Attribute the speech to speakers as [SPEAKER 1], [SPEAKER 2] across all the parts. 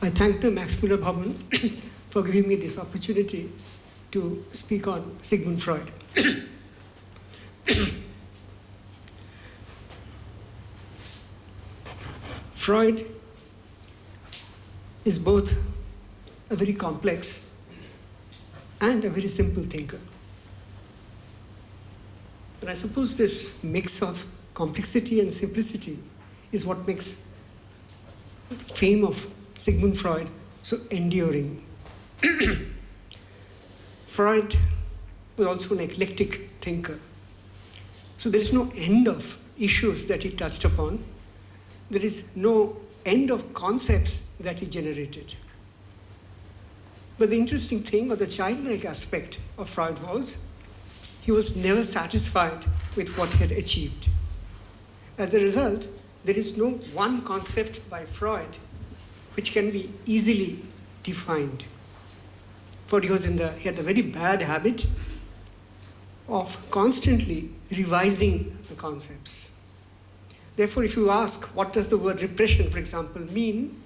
[SPEAKER 1] I thank the Max Mueller Bhavan for giving me this opportunity to speak on Sigmund Freud. Freud is both a very complex and a very simple thinker. And I suppose this mix of complexity and simplicity is what makes the fame of Sigmund Freud so enduring. Freud was also an eclectic thinker. So there is no end of issues that he touched upon. There is no end of concepts that he generated. But the interesting thing, or the childlike aspect of Freud was, he was never satisfied with what he had achieved. As a result, there is no one concept by Freud which can be easily defined. For he had the very bad habit of constantly revising the concepts. Therefore, if you ask, what does the word repression, for example, mean?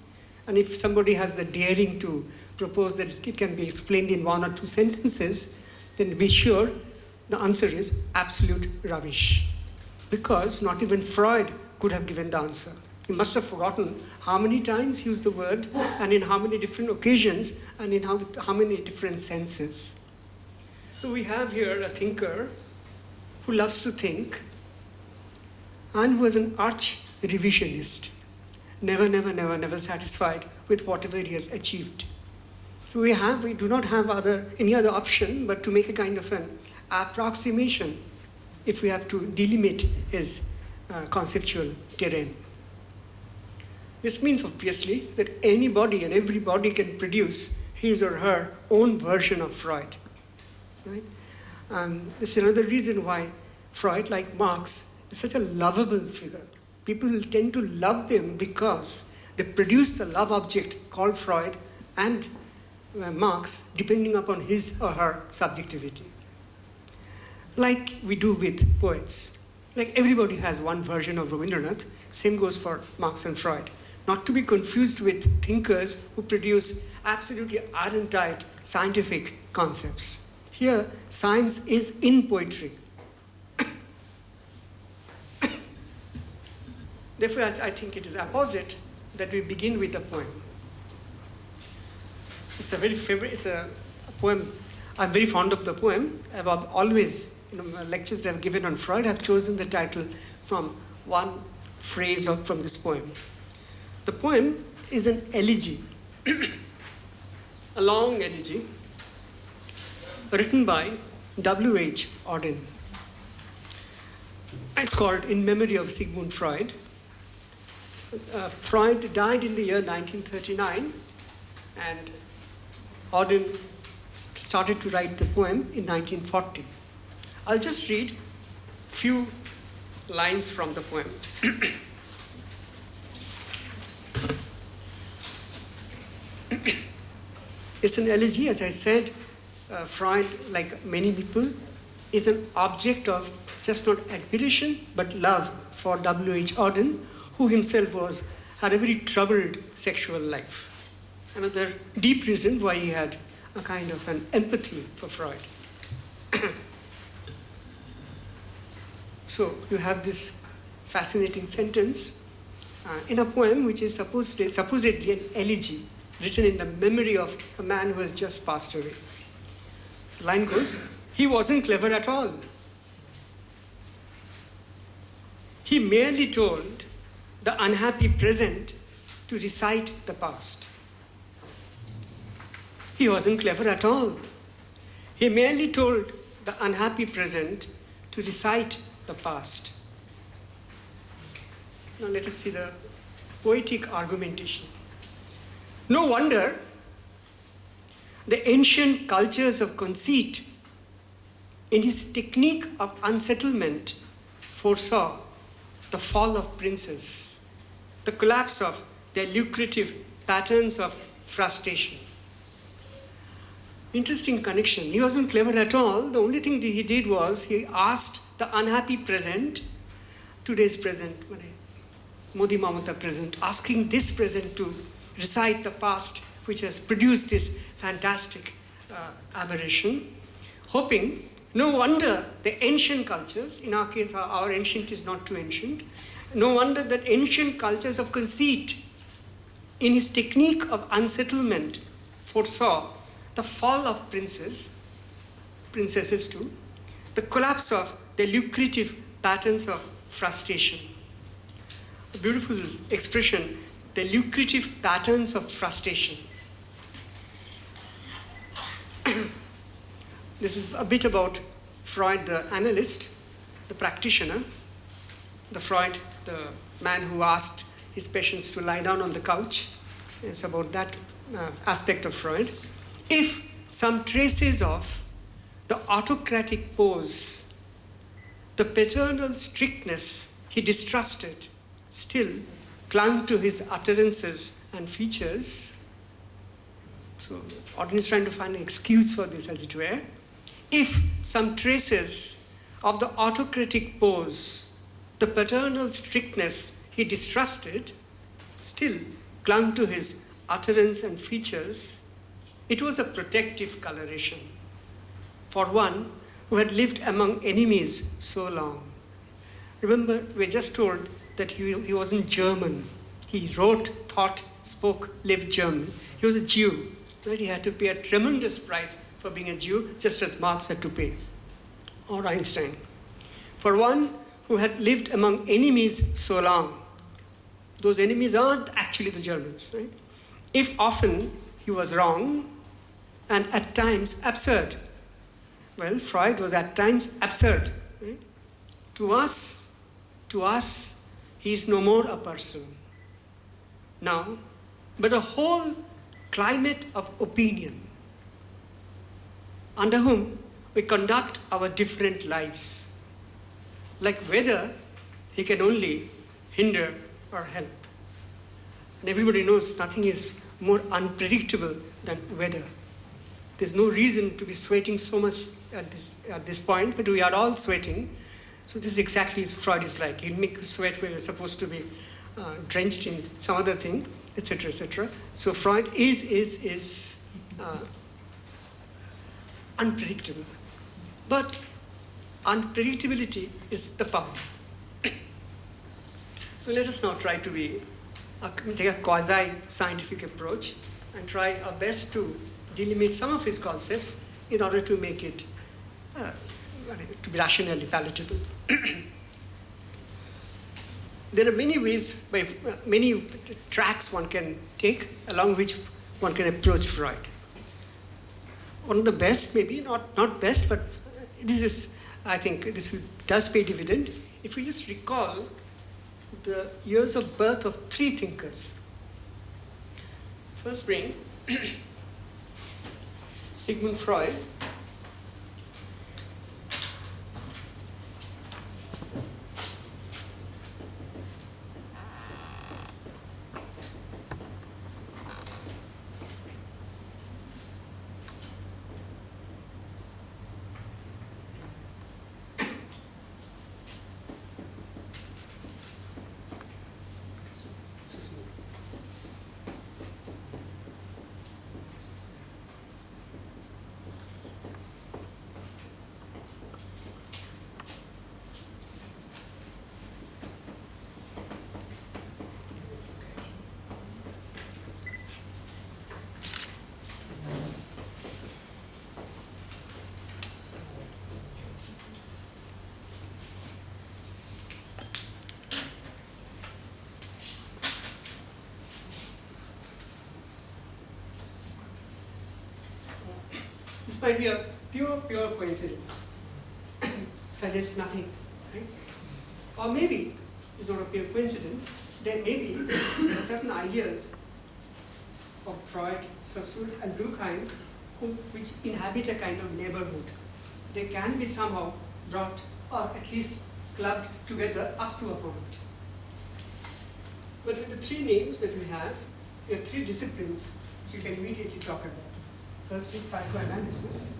[SPEAKER 1] And if somebody has the daring to propose that it can be explained in one or two sentences, then be sure the answer is absolute rubbish. Because not even Freud could have given the answer. He must have forgotten how many times he used the word, and in how many different occasions, and in how many different senses. So we have here a thinker who loves to think, and who was an arch revisionist, never satisfied with whatever he has achieved. So we do not have any other option but to make a kind of an approximation if we have to delimit his conceptual terrain. This means obviously that anybody and everybody can produce his or her own version of Freud. Right? And this is another reason why Freud, like Marx, is such a lovable figure. People tend to love them because they produce the love object called Freud and Marx, depending upon his or her subjectivity. Like we do with poets. Like everybody has one version of Rabindranath, same goes for Marx and Freud. Not to be confused with thinkers who produce absolutely Arendtite scientific concepts. Here, science is in poetry. Therefore, I think it is apposite that we begin with a poem. It's a poem. I'm very fond of the poem. I've always, my lectures that I've given on Freud, I've chosen the title from one phrase from this poem. The poem is an elegy, a long elegy, written by W.H. Auden. It's called In Memory of Sigmund Freud. Freud died in the year 1939, and Auden started to write the poem in 1940. I'll just read a few lines from the poem. It's an elegy, as I said. Freud, like many people, is an object of just not admiration, but love for W.H. Auden, who himself had a very troubled sexual life. Another deep reason why he had a kind of an empathy for Freud. So you have this fascinating sentence in a poem which is supposedly an elegy written in the memory of a man who has just passed away. The line goes, he wasn't clever at all. He merely told the unhappy present to recite the past. He wasn't clever at all. He merely told the unhappy present to recite the past. Now let us see the poetic argumentation. No wonder the ancient cultures of conceit, in his technique of unsettlement, foresaw the fall of princes, the collapse of their lucrative patterns of frustration. Interesting connection. He wasn't clever at all. The only thing that he did was he asked the unhappy present, today's present, Modi Mamata present, asking this present to recite the past which has produced this fantastic aberration, hoping, no wonder the ancient cultures, in our case our ancient is not too ancient, no wonder that ancient cultures of conceit, in his technique of unsettlement, foresaw the fall of princesses too, the collapse of their lucrative patterns of frustration. A beautiful expression, the lucrative patterns of frustration. This is a bit about Freud, the analyst, the practitioner, the Freud, the man who asked his patients to lie down on the couch. It's about that aspect of Freud. If some traces of the autocratic pose, the paternal strictness he distrusted, still clung to his utterances and features. So, Adorno is trying to find an excuse for this, as it were. If some traces of the autocratic pose, the paternal strictness he distrusted, still clung to his utterance and features, it was a protective coloration for one who had lived among enemies so long. Remember, we were just told that he wasn't German. He wrote, thought, spoke, lived German. He was a Jew. Right? He had to pay a tremendous price for being a Jew, just as Marx had to pay, or Einstein. For one who had lived among enemies so long, those enemies aren't actually the Germans, right? If often he was wrong and at times absurd. Well, Freud was at times absurd. Right? To us, he is no more a person now, but a whole climate of opinion under whom we conduct our different lives. Like weather, he can only hinder or help. And everybody knows nothing is more unpredictable than weather. There's no reason to be sweating so much at this point, but we are all sweating. So this is exactly what Freud is like. He'll make you sweat where you're supposed to be drenched in some other thing, etc., etc. So Freud is unpredictable. But unpredictability is the power. So let us now try to take a quasi-scientific approach and try our best to delimit some of his concepts in order to make it to be rationally palatable. There are many ways, many tracks one can take along which one can approach Freud. One of the best, maybe not best, but this is, I think, this does pay dividend. If we just recall the years of birth of three thinkers. First bring Sigmund Freud, might be a pure coincidence. suggests nothing, right? Or maybe, it's not a pure coincidence, there may be certain ideas of Freud, Husserl, and Horkheimer which inhabit a kind of neighborhood. They can be somehow brought, or at least clubbed together up to a point. But with the three names that we have three disciplines, so you can immediately talk about. First is psychoanalysis.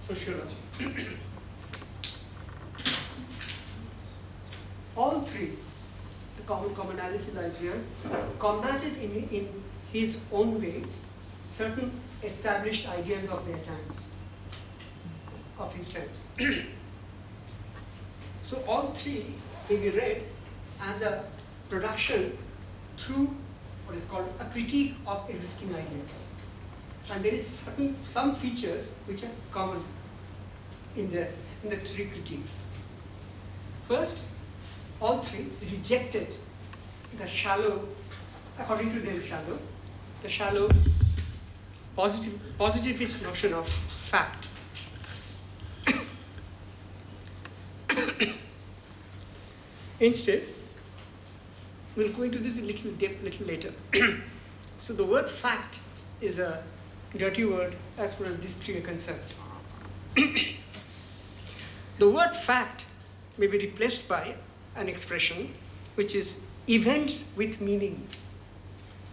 [SPEAKER 1] Sociology. All three, the commonality lies here, combated in his own way certain established ideas of their times, of his times. So all three may be read as a production through what is called a critique of existing ideas. And there is some features which are common in the three critiques. First, all three rejected the shallow, according to them shallow, the shallow positivist notion of fact. Instead, we'll go into this in little depth little later. So the word fact is a dirty word as far as these three are concerned. The word fact may be replaced by an expression which is events with meaning.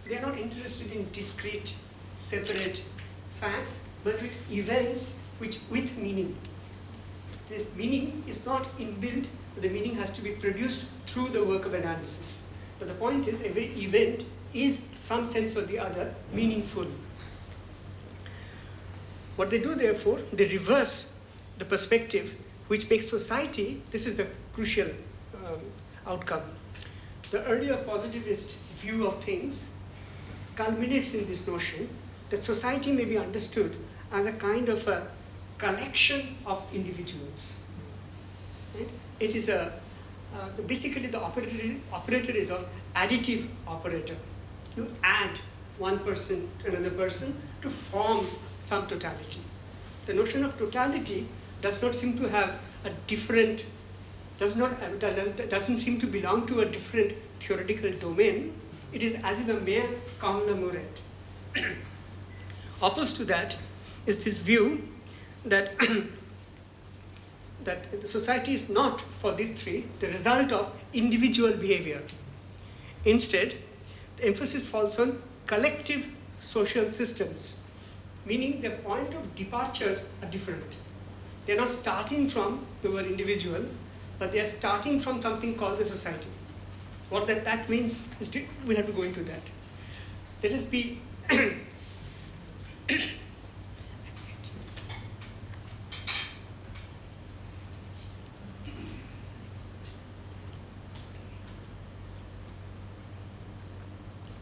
[SPEAKER 1] They are not interested in discrete, separate facts, but with events with meaning. This meaning is not inbuilt, the meaning has to be produced through the work of analysis. But the point is, every event is, some sense or the other, meaningful. What they do, therefore, they reverse the perspective which makes society, this is the crucial outcome. The earlier positivist view of things culminates in this notion that society may be understood as a kind of a collection of individuals. Right? It is basically the operator is of additive operator. You add one person to another person to form some totality. The notion of totality does not seem to have a different, doesn't seem to belong to a different theoretical domain. It is as if a mere conglomerate. Opposed to that is this view that that the society is not, for these three, the result of individual behavior. Instead, the emphasis falls on collective social systems, meaning the point of departures are different. They are not starting from the word individual, but they are starting from something called the society. What that means, we'll have to go into that. Let us be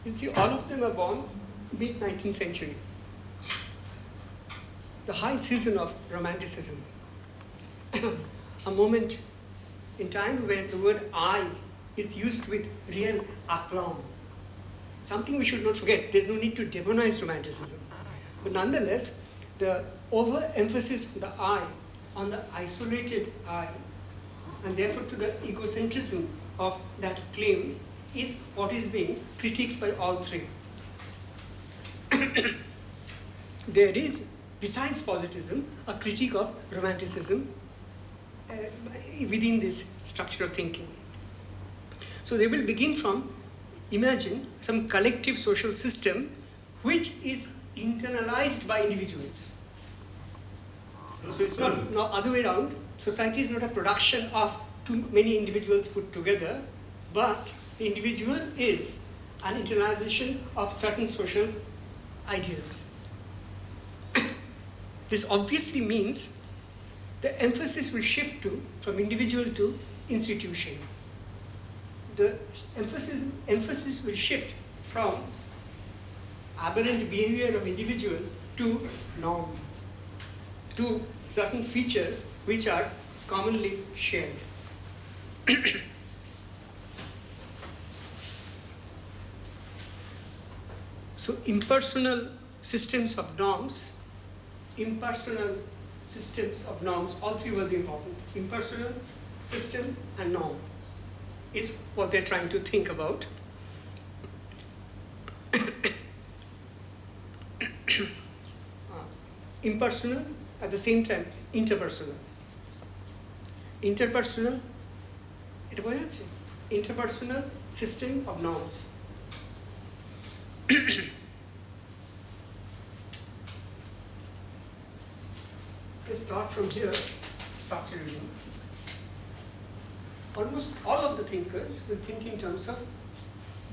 [SPEAKER 1] you see, all of them are born mid-19th century. The high season of Romanticism. A moment in time where the word I is used with real aplomb. Something we should not forget. There's no need to demonize Romanticism. But nonetheless, the overemphasis of the I on the isolated I, and therefore to the egocentrism of that claim, is what is being critiqued by all three. There is, besides positivism, a critique of Romanticism within this structure of thinking. So they will begin from, imagine some collective social system which is internalized by individuals. So it's not other way around. Society is not a production of too many individuals put together, but the individual is an internalization of certain social ideas. This obviously means the emphasis will shift from individual to institution. The emphasis will shift from aberrant behavior of individual to norm, to certain features which are commonly shared. So impersonal systems of norms, all three words are important. Impersonal, system, and norm is what they're trying to think about. Impersonal, at the same time, interpersonal. Interpersonal, interpersonal system of norms. Let's start from here, structuralism. Almost all of the thinkers will think in terms of,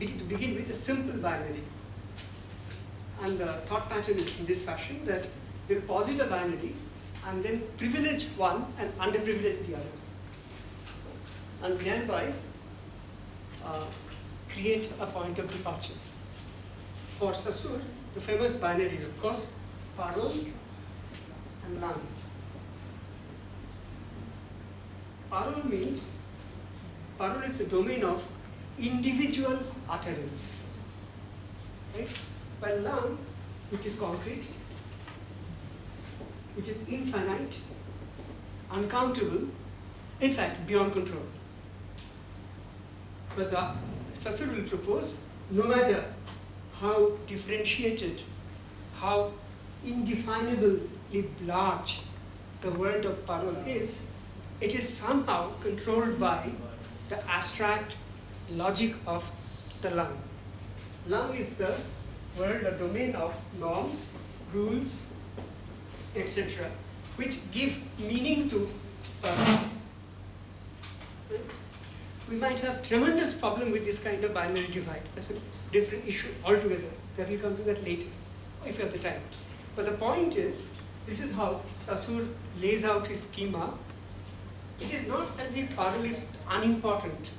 [SPEAKER 1] to begin with, a simple binary. And the thought pattern is in this fashion, that they'll posit a binary and then privilege one and underprivilege the other. And thereby create a point of departure. For Saussure, the famous binary is, of course, parole and langue. Parole is the domain of individual utterance, right? While langue, which is concrete, which is infinite, uncountable, in fact, beyond control. But Saussure will propose, no matter how differentiated, how indefinably large the world of parole is, it is somehow controlled by the abstract logic of the langue. Langue is the world or domain of norms, rules, etc., which give meaning to parole. We might have tremendous problem with this kind of binary divide. That's a different issue altogether. That will come to that later, if you have the time. But the point is, this is how Saussure lays out his schema. It is not as if parole is unimportant,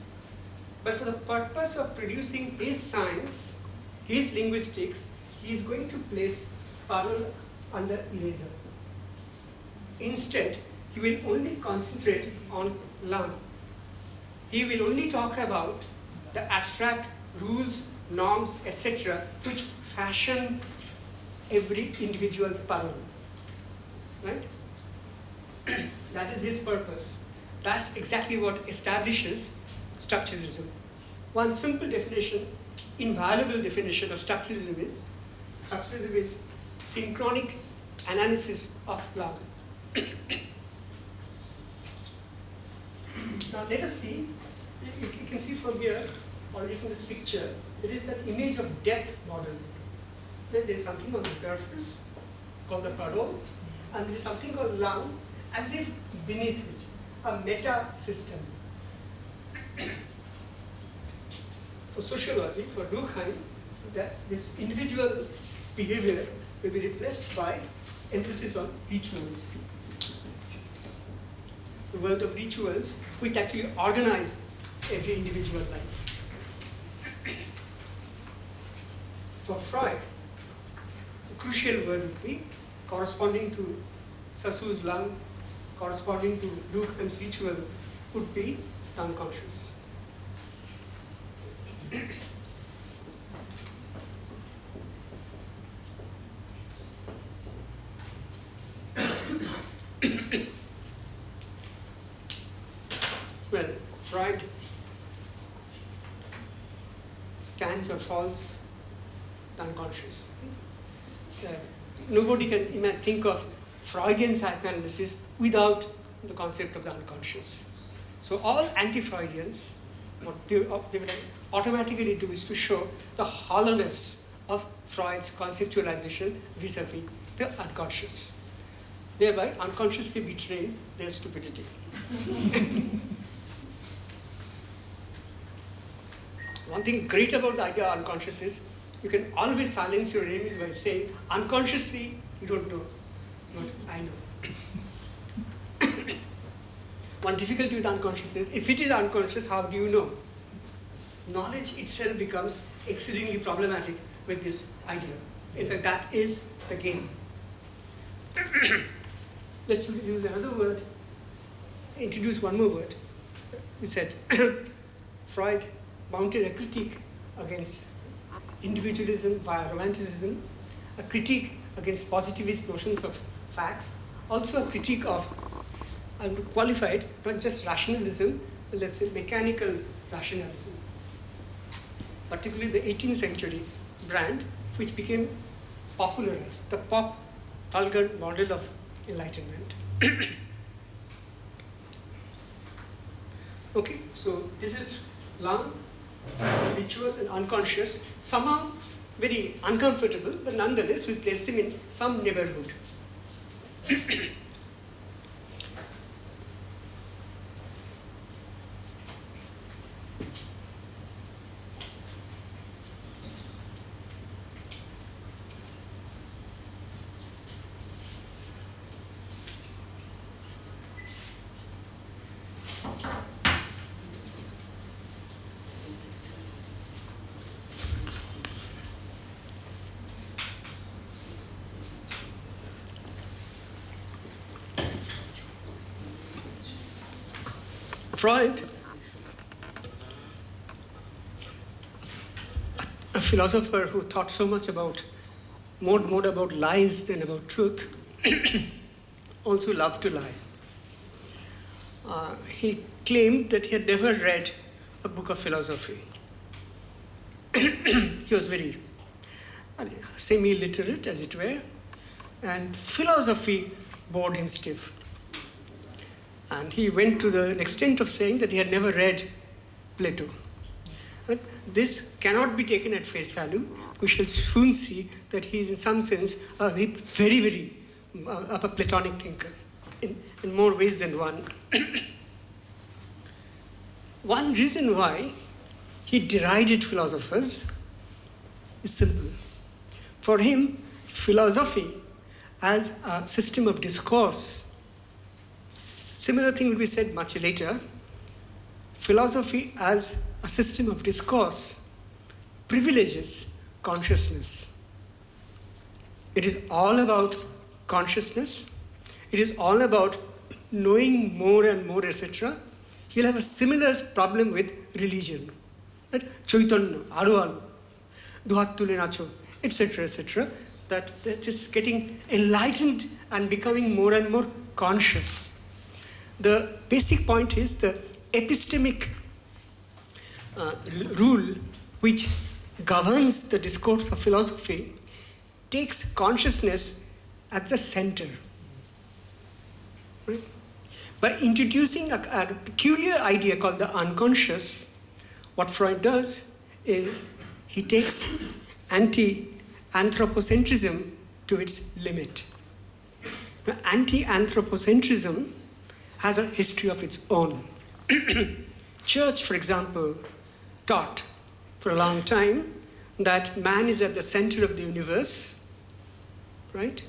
[SPEAKER 1] but for the purpose of producing his science, his linguistics, he is going to place parole under eraser. Instead, he will only concentrate on langue. He will only talk about the abstract rules, norms, etc., which fashion every individual parole. Right? That is his purpose. That's exactly what establishes structuralism. One simple definition, invaluable definition of structuralism is synchronic analysis of langue. Now let us see, you can see from here, already from this picture, there is an image of depth model. Then there is something on the surface called the parole, and there is something called langue, as if beneath it, a meta system. For sociology, for Durkheim, that this individual behavior will be replaced by emphasis on rituals. The world of rituals which actually organize every individual life. For Freud, the crucial word would be, corresponding to Saussure's langue, corresponding to Durkheim's ritual, would be the unconscious. Well, Freud stands or falls the unconscious. Nobody can think of Freudian psychoanalysis without the concept of the unconscious. So all anti-Freudians, what they will automatically do is to show the hollowness of Freud's conceptualization vis-a-vis the unconscious, thereby unconsciously betraying their stupidity. One thing great about the idea of unconscious is you can always silence your enemies by saying, unconsciously, you don't know, but I know. One difficulty with unconscious is, if it is unconscious, how do you know? Knowledge itself becomes exceedingly problematic with this idea. In fact, that is the game. Let's use another word, introduce one more word, we said Freud mounted a critique against individualism via romanticism, a critique against positivist notions of facts, also a critique of, and qualified, not just rationalism, but let's say mechanical rationalism. Particularly the 18th century brand, which became popularized, the pop vulgar model of Enlightenment. Okay, so this is long, ritual and unconscious, somehow very uncomfortable, but nonetheless we place them in some neighborhood. Freud, a philosopher who thought so much about, more about lies than about truth, also loved to lie. He claimed that he had never read a book of philosophy. He was very semi-literate, as it were, and philosophy bored him stiff. And he went to the extent of saying that he had never read Plato. But this cannot be taken at face value. We shall soon see that he is in some sense a very, very a Platonic thinker in more ways than one. One reason why he derided philosophers is simple. For him, philosophy as a system of discourse, similar thing will be said much later, philosophy as a system of discourse privileges consciousness. It is all about consciousness. It is all about knowing more and more, etc. He'll have a similar problem with religion. Right? Chaitanya, aru, duhat tule nacho, etc., etc. That is getting enlightened and becoming more and more conscious. The basic point is the epistemic rule which governs the discourse of philosophy takes consciousness at the center. Right? By introducing a peculiar idea called the unconscious, what Freud does is he takes anti-anthropocentrism to its limit. Now, anti-anthropocentrism has a history of its own. Church, for example, taught for a long time that man is at the center of the universe, right?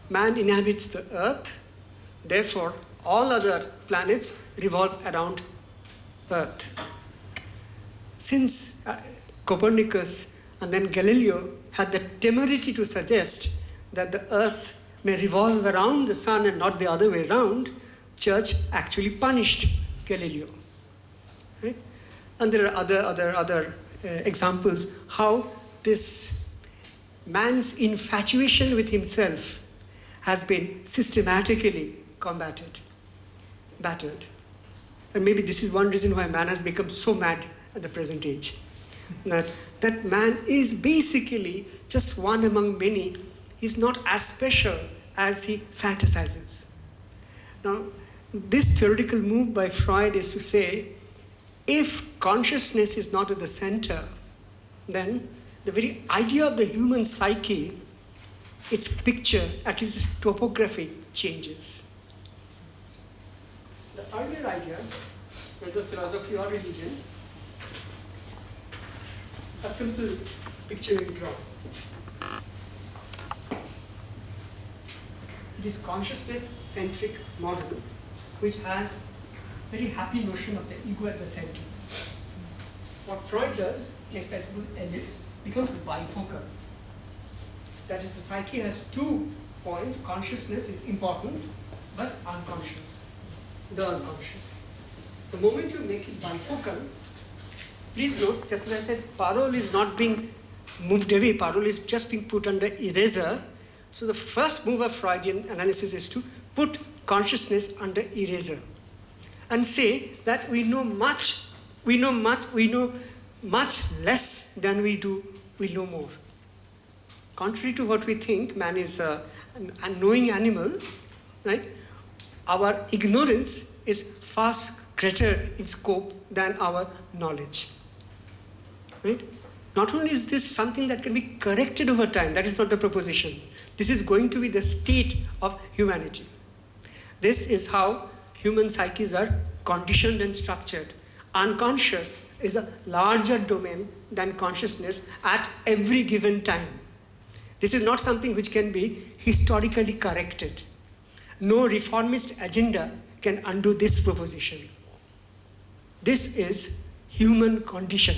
[SPEAKER 1] Man inhabits the earth, therefore all other planets revolve around earth. Since Copernicus and then Galileo had the temerity to suggest that the earth may revolve around the sun and not the other way around, Church actually punished Galileo. Right? And there are other examples how this man's infatuation with himself has been systematically battered. And maybe this is one reason why man has become so mad at the present age. That man is basically just one among many. He's not as special as he fantasizes. Now, this theoretical move by Freud is to say, if consciousness is not at the center, then the very idea of the human psyche, its picture, at least its topography, changes. The earlier idea, whether philosophy or religion, a simple picture we draw. It is consciousness-centric model which has very happy notion of the ego at the center. What Freud does, an accessible ellipse, becomes bifocal. That is, the psyche has 2 points. Consciousness is important, but unconscious, the unconscious. The moment you make it bifocal, please note, just as I said, parole is not being moved away, parole is just being put under eraser. So the first move of Freudian analysis is to put consciousness under eraser and say that we know much less than we know more. Contrary to what we think, man is an unknowing animal, right? Our ignorance is far greater in scope than our knowledge, right? Not only is this something that can be corrected over time, that is not the proposition. This is going to be the state of humanity. This is how human psyches are conditioned and structured. Unconscious is a larger domain than consciousness at every given time. This is not something which can be historically corrected. No reformist agenda can undo this proposition. This is human condition,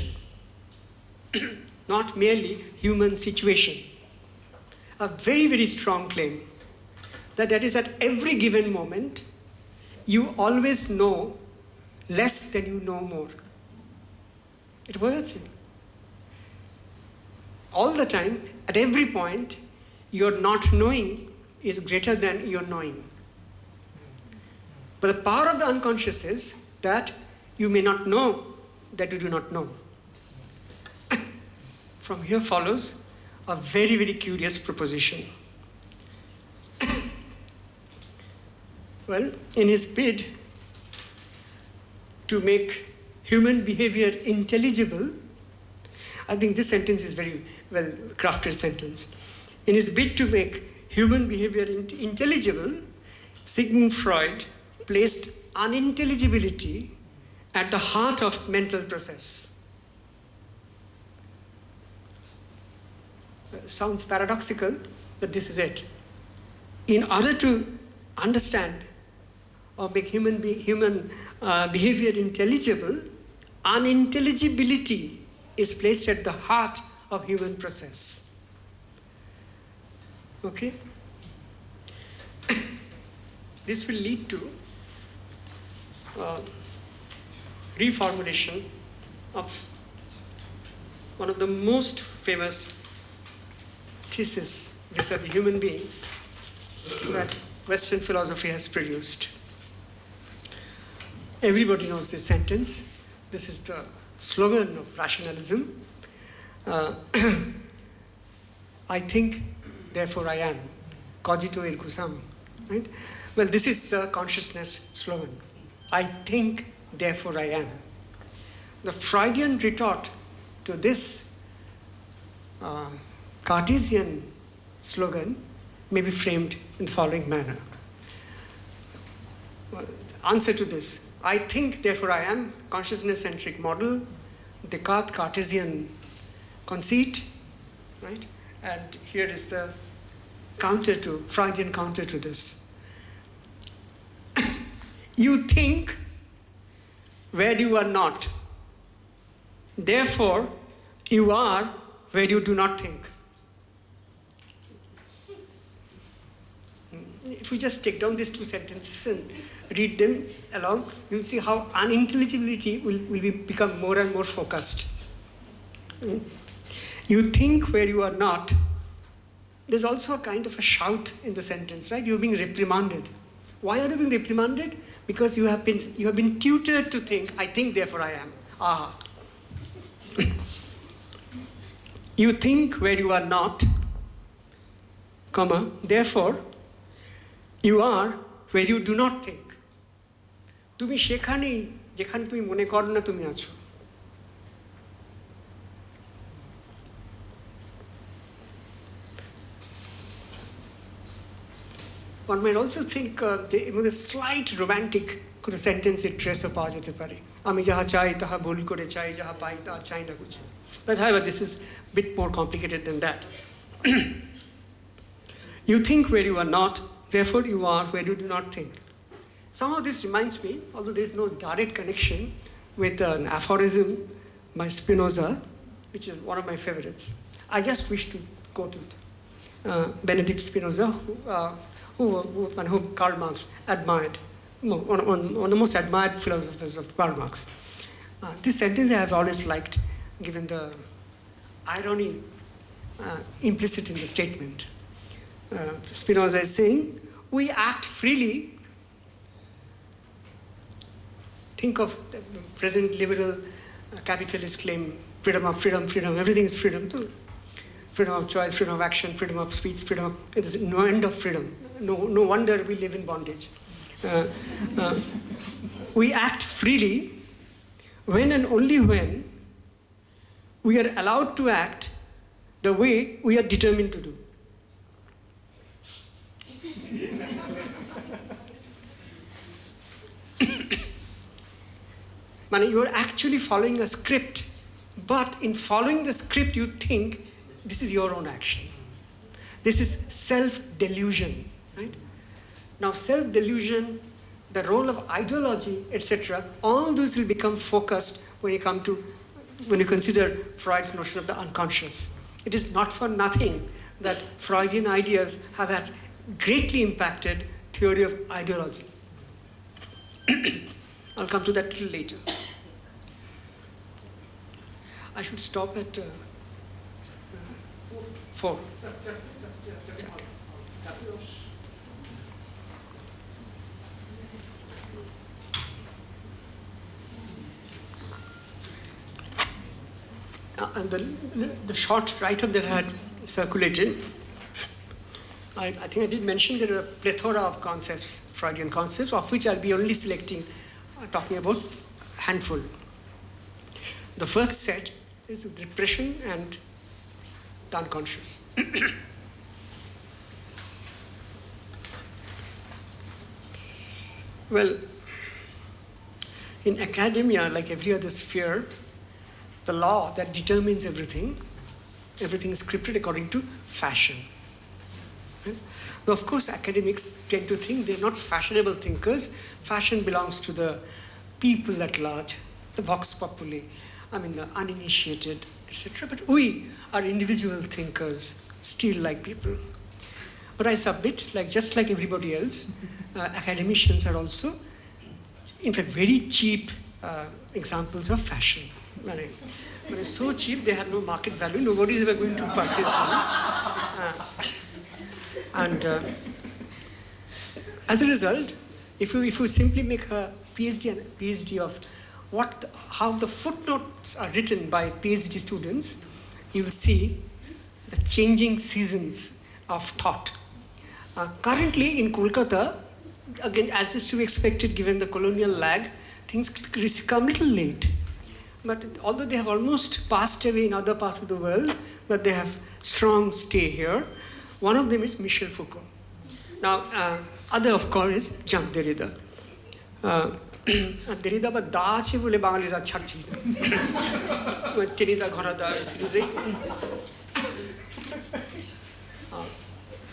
[SPEAKER 1] not merely human situation. A very, very strong claim that is at every given moment, you always know less than you know more. It works. All the time, at every point, your not knowing is greater than your knowing. But the power of the unconscious is that you may not know that you do not know. From here follows a very, very curious proposition. Well, in his bid to make human behavior intelligible, I think this sentence is very well crafted sentence. In his bid to make human behavior intelligible, Sigmund Freud placed unintelligibility at the heart of mental process. Sounds paradoxical, but this is it. In order to understand or make human behavior intelligible, unintelligibility is placed at the heart of human process. Okay? This will lead to reformulation of one of the most famous theses vis-a-vis human beings that Western philosophy has produced. Everybody knows this sentence. This is the slogan of rationalism. I think, therefore I am. Cogito ergo sum. Right? Well, this is the consciousness slogan. I think, therefore I am. The Freudian retort to this Cartesian slogan may be framed in the following manner. Well, answer to this, I think, therefore I am, consciousness-centric model, Descartes Cartesian conceit, right? And here is the Freudian counter to this. You think where you are not. Therefore, you are where you do not think. If we just take down these two sentences and read them along, you'll see how unintelligibility will become more and more focused. You think where you are not. There's also a kind of a shout in the sentence, right? You're being reprimanded. Why are you being reprimanded? Because you have been tutored to think, I think, therefore I am. Aha. You think where you are not, comma, therefore, you are where you do not think. তুমি সেখানেই যেখানে তুমি মনে করো না তুমি আছো। One might also think the slight romantic কোনো সেন্টেন্সের ট্রেসও পাওয়া যেতে পারে। আমি যাহা চাই তাহা ভুল করে চাই, যাহা পাই তাহা চাই না বুঝি। But however, this is a bit more complicated than that. You think where you are not, therefore you are where you do not think. Somehow this reminds me, although there is no direct connection, with an aphorism by Spinoza, which is one of my favorites. I just wish to quote it. Benedict Spinoza, whom Karl Marx admired one of the most admired philosophers of Karl Marx. This sentence I have always liked, given the irony implicit in the statement. Spinoza is saying, we act freely. Think of the present liberal capitalist claim, freedom, everything is freedom. Freedom of choice, freedom of action, freedom of speech, it is no end of freedom. No wonder we live in bondage. We act freely when and only when we are allowed to act the way we are determined to do. You are actually following a script, but in following the script, you think this is your own action. This is self-delusion, right? Now, self-delusion, the role of ideology, etc., all those will become focused when you consider Freud's notion of the unconscious. It is not for nothing that Freudian ideas have had greatly impacted theory of ideology. I'll come to that a little later. I should stop at 4. And the short write-up that I had circulated, I think I did mention there are a plethora of concepts, Freudian concepts, of which I'll be only selecting, talking about a handful. The first set is repression and the unconscious. Well, in academia, like every other sphere, the law that determines everything is scripted according to fashion. Right? Now, of course, academics tend to think they're not fashionable thinkers. Fashion belongs to the people at large, the vox populi, the uninitiated, etc. But we are individual thinkers, still like people. But I submit, just like everybody else, academicians are also, in fact, very cheap examples of fashion. It's so cheap, they have no market value. Nobody is ever going to purchase them. As a result, if you simply make a PhD of how the footnotes are written by PhD students, you will see the changing seasons of thought. Currently in Kolkata, again, as is to be expected given the colonial lag, things come a little late. But although they have almost passed away in other parts of the world, but they have strong stay here. One of them is Michel Foucault. Now, other of course is Jacques Derrida. Derrida ba da ache bole bangalira chhachhi na. Derrida ghora da series.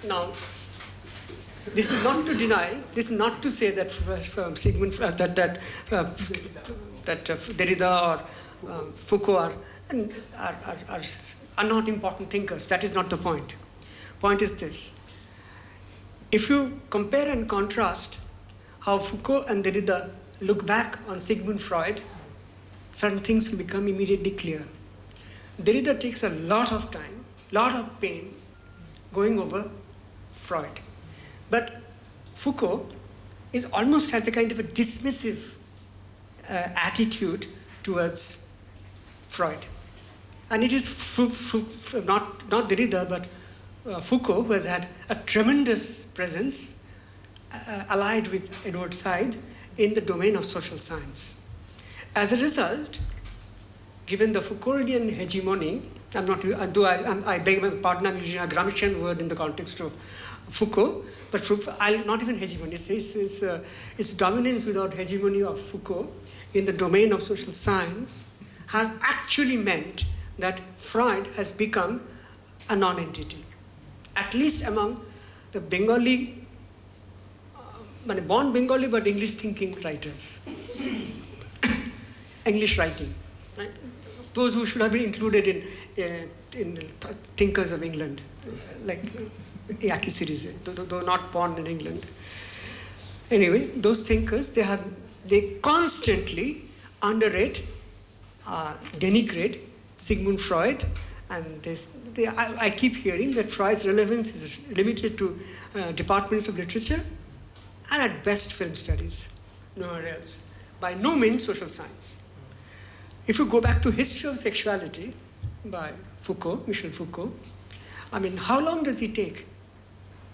[SPEAKER 1] Now, this is not to deny, this is not to say that Sigmund Freud, that Derrida or Foucault are not important thinkers. That is not the point. Point is this. If you compare and contrast how Foucault and Derrida look back on Sigmund Freud, certain things will become immediately clear. Derrida takes a lot of time, lot of pain going over Freud. But Foucault almost has a kind of a dismissive attitude towards Freud. And it is not Derrida, but Foucault, who has had a tremendous presence allied with Edward Said in the domain of social science. As a result, given the Foucauldian hegemony, I beg my pardon, I'm using a Gramscian word in the context of Foucault, but not even hegemony, it's dominance without hegemony of Foucault in the domain of social science has actually meant that Freud has become a non-entity, at least among the Bengali, born Bengali but English thinking writers, English writing, right? Those who should have been included in thinkers of England, like Yaki series, though not born in England. Anyway, those thinkers, they constantly underrate, denigrate Sigmund Freud, and I keep hearing that Freud's relevance is limited to departments of literature and at best film studies, nowhere else. By no means social science. If you go back to History of Sexuality by Michel Foucault, I mean, how long does he take?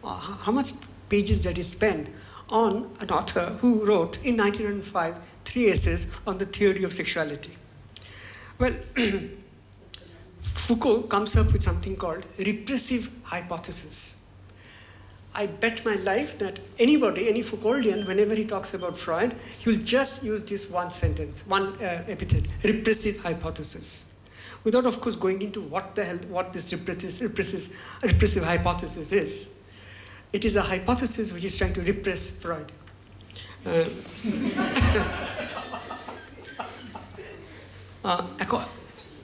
[SPEAKER 1] How much pages did he spend on an author who wrote in 1905 3 essays on the theory of sexuality? Well, Foucault comes up with something called repressive hypothesis. I bet my life that anybody, any Foucauldian, whenever he talks about Freud, he'll just use this one sentence, one epithet, repressive hypothesis, without, of course, going into what this repressive hypothesis is. It is a hypothesis which is trying to repress Freud.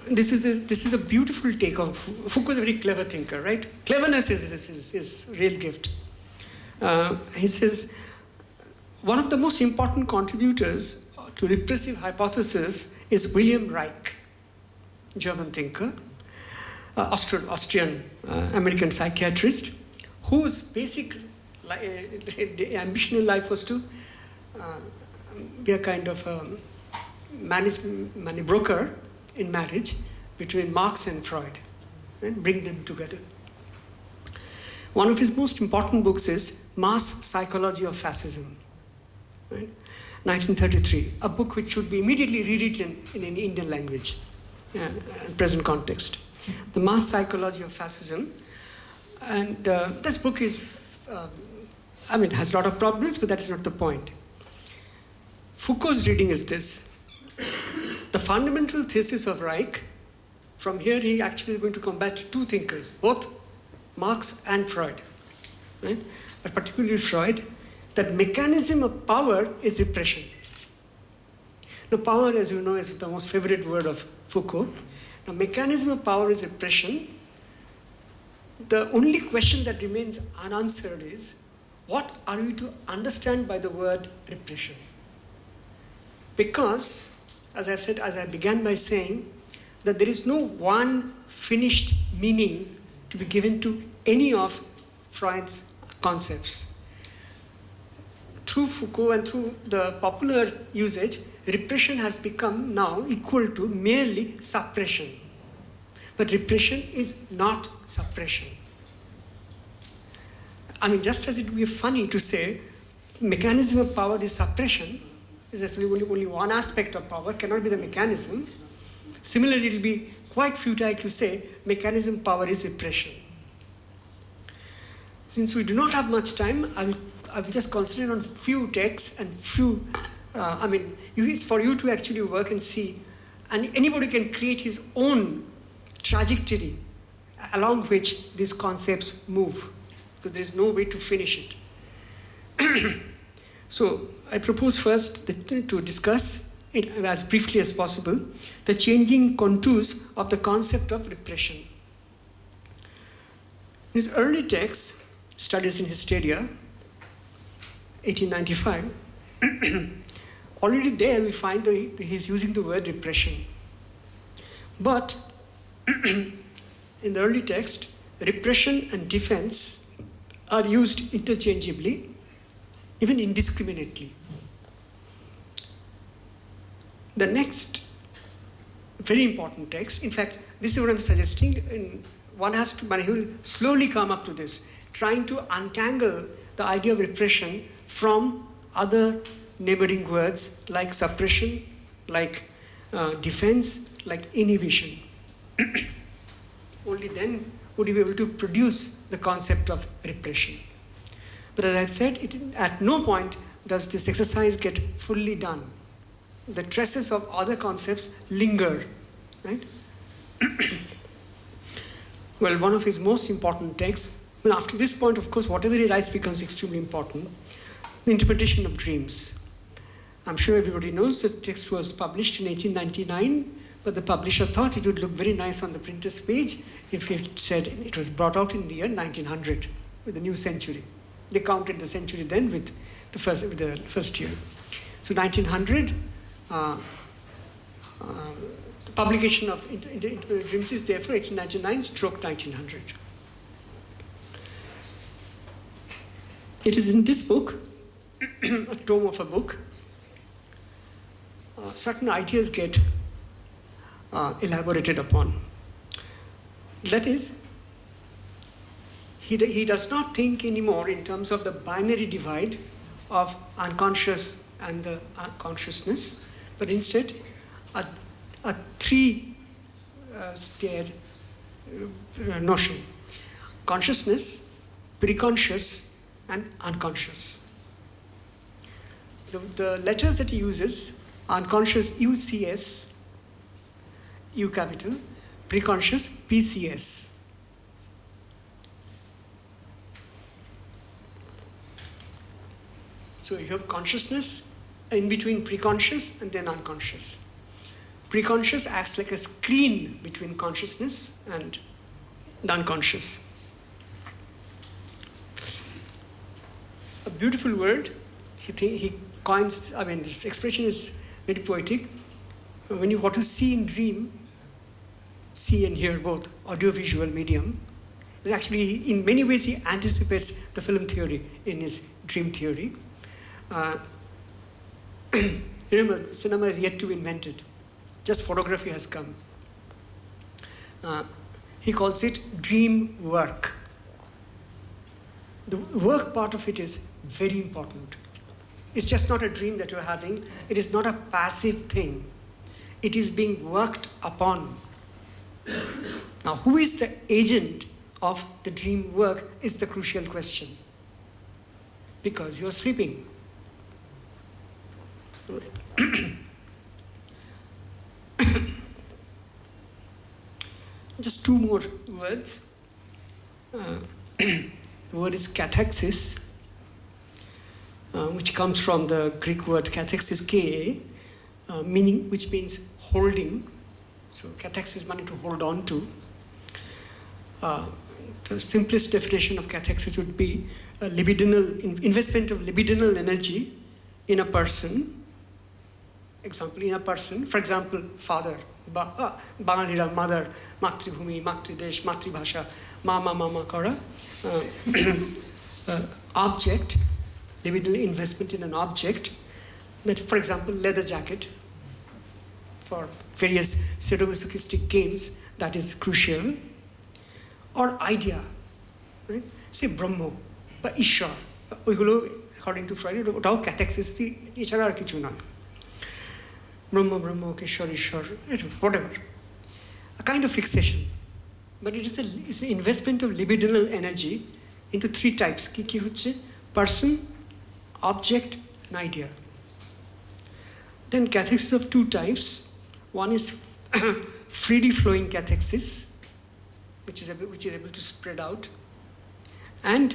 [SPEAKER 1] This is a beautiful take on Foucault. Is a very clever thinker, right? Cleverness is his real gift. He says, one of the most important contributors to repressive hypothesis is William Reich, German thinker, Austrian American psychiatrist, whose basic ambition in life was to be a kind of broker in marriage between Marx and Freud and bring them together. One of his most important books is Mass Psychology of Fascism, right? 1933, a book which should be immediately rewritten in an Indian language, present context. The Mass Psychology of Fascism. And this book is, it has a lot of problems, but that is not the point. Foucault's reading is this. The fundamental thesis of Reich, from here he actually is going to combat 2 thinkers, both Marx and Freud, right? But particularly Freud, that mechanism of power is repression. Now, power, as you know, is the most favorite word of Foucault. Now, mechanism of power is repression. The only question that remains unanswered is, what are we to understand by the word repression? Because, as I've said, as I began by saying, that there is no one finished meaning to be given to any of Freud's concepts. Through Foucault and through the popular usage, repression has become now equal to merely suppression. But repression is not suppression. Just as it would be funny to say mechanism of power is suppression, is only one aspect of power, cannot be the mechanism. Similarly, it will be quite futile to say mechanism power is repression. Since we do not have much time, I will just concentrate on few texts and few, it's for you to actually work and see, and anybody can create his own trajectory along which these concepts move, because there is no way to finish it. So I propose first to discuss it as briefly as possible, the changing contours of the concept of repression. In his early texts, Studies in Hysteria, 1895, already there we find he's using the word repression. But in the early text, repression and defense are used interchangeably, even indiscriminately. The next very important text, in fact, this is what I'm suggesting, and one has to, he will slowly come up to this, trying to untangle the idea of repression from other neighboring words like suppression, like defense, like inhibition. Only then would you be able to produce the concept of repression. But as I've said, at no point does this exercise get fully done. The traces of other concepts linger, right? Well, one of his most important texts, after this point, of course, whatever he writes becomes extremely important, the interpretation of dreams. I'm sure everybody knows the text was published in 1899, but the publisher thought it would look very nice on the printer's page if it said it was brought out in the year 1900, with the new century. They counted the century then with the first year. So 1900, the publication of Interdisciplinary Dreams is therefore 1899 stroke 1900. It is in this book, a tome of a book, certain ideas get elaborated upon. That is, he does not think anymore in terms of the binary divide of unconscious and the consciousness, but instead a three-tiered notion: consciousness, preconscious, and unconscious. The letters that he uses: unconscious UCS, U capital, preconscious PCS. So you have consciousness in between preconscious and then unconscious. Preconscious acts like a screen between consciousness and the unconscious. A beautiful word. He coins, this expression is very poetic. When you want to see in dream, see and hear both, audiovisual medium, actually in many ways he anticipates the film theory in his dream theory. Remember, cinema is yet to be invented. Just photography has come. He calls it dream work. The work part of it is very important. It's just not a dream that you're having. It is not a passive thing. It is being worked upon. Now, who is the agent of the dream work is the crucial question. Because you're sleeping. Right. Just two more words. The word is cathexis, which comes from the Greek word cathexis, which means holding. So cathexis meaning to hold on to. The simplest definition of cathexis would be a investment of libidinal energy in a person. Example, in a person, for example, father, Bangalira, mother, Matribhumi, Matridesh, Matribhasha, Mama Kara. Object, libidinal investment in an object, that, for example, leather jacket for various sadomasochistic games, that is crucial. Or idea, right? Say Brahma, বা ঈশ্বর, ওইগুলো according to Freud ওটাও cathexis, এছাড়া আর কিছু নয়। Brahma, ঈশ্বর, whatever. A kind of fixation. But it's an investment of libidinal energy into three types. কি হচ্ছে? Person, object, and idea. Then cathexis of two types. One is freely flowing cathexis, which is able to spread out and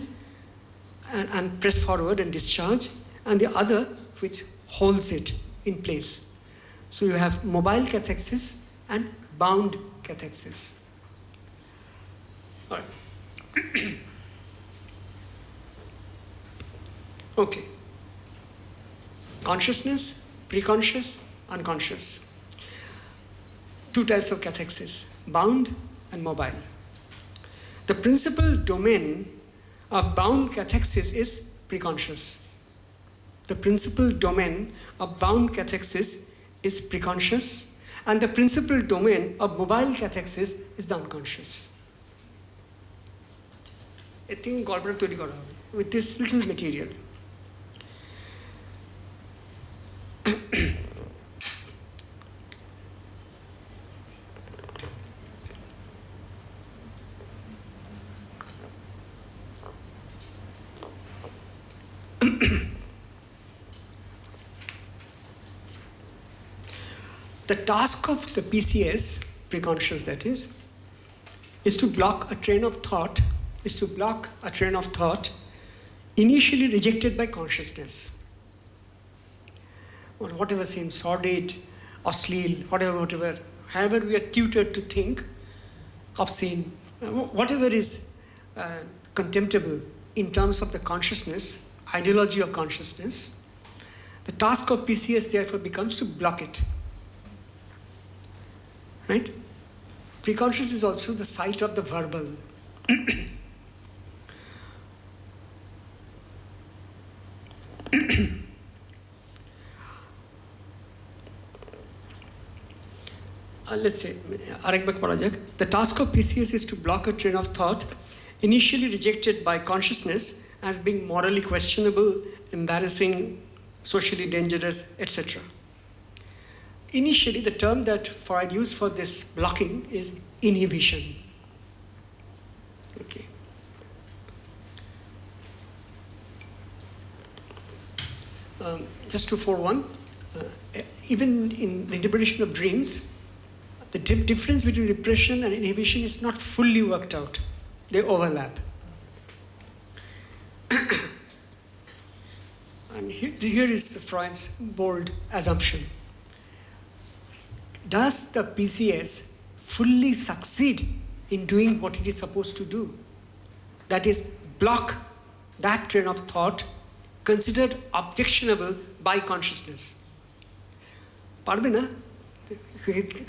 [SPEAKER 1] press forward and discharge, and the other which holds it in place. So you have mobile cathexis and bound cathexis. All right. Okay. Consciousness, preconscious, unconscious. Two types of cathexis, bound and mobile. The principal domain of bound cathexis is preconscious. The principal domain of bound cathexis is preconscious, and the principal domain of mobile cathexis is the unconscious. I think গল্পটা তৈরি করা হবে with this little material. The task of the PCS, preconscious that is to block a train of thought, initially rejected by consciousness. Or whatever seems sordid, asleel, whatever, however we are tutored to think, obscene, whatever is contemptible in terms of the consciousness, ideology of consciousness, the task of PCS therefore becomes to block it. Right? Preconscious is also the site of the verbal. Let's say, the task of PCS is to block a train of thought initially rejected by consciousness as being morally questionable, embarrassing, socially dangerous, etc. Initially, the term that Freud used for this blocking is inhibition. Okay. Just to forewarn, even in the interpretation of dreams, the difference between repression and inhibition is not fully worked out. They overlap. And here is Freud's bold assumption. Does the PCS fully succeed in doing what it is supposed to do? That is, block that train of thought considered objectionable by consciousness. পারবে না?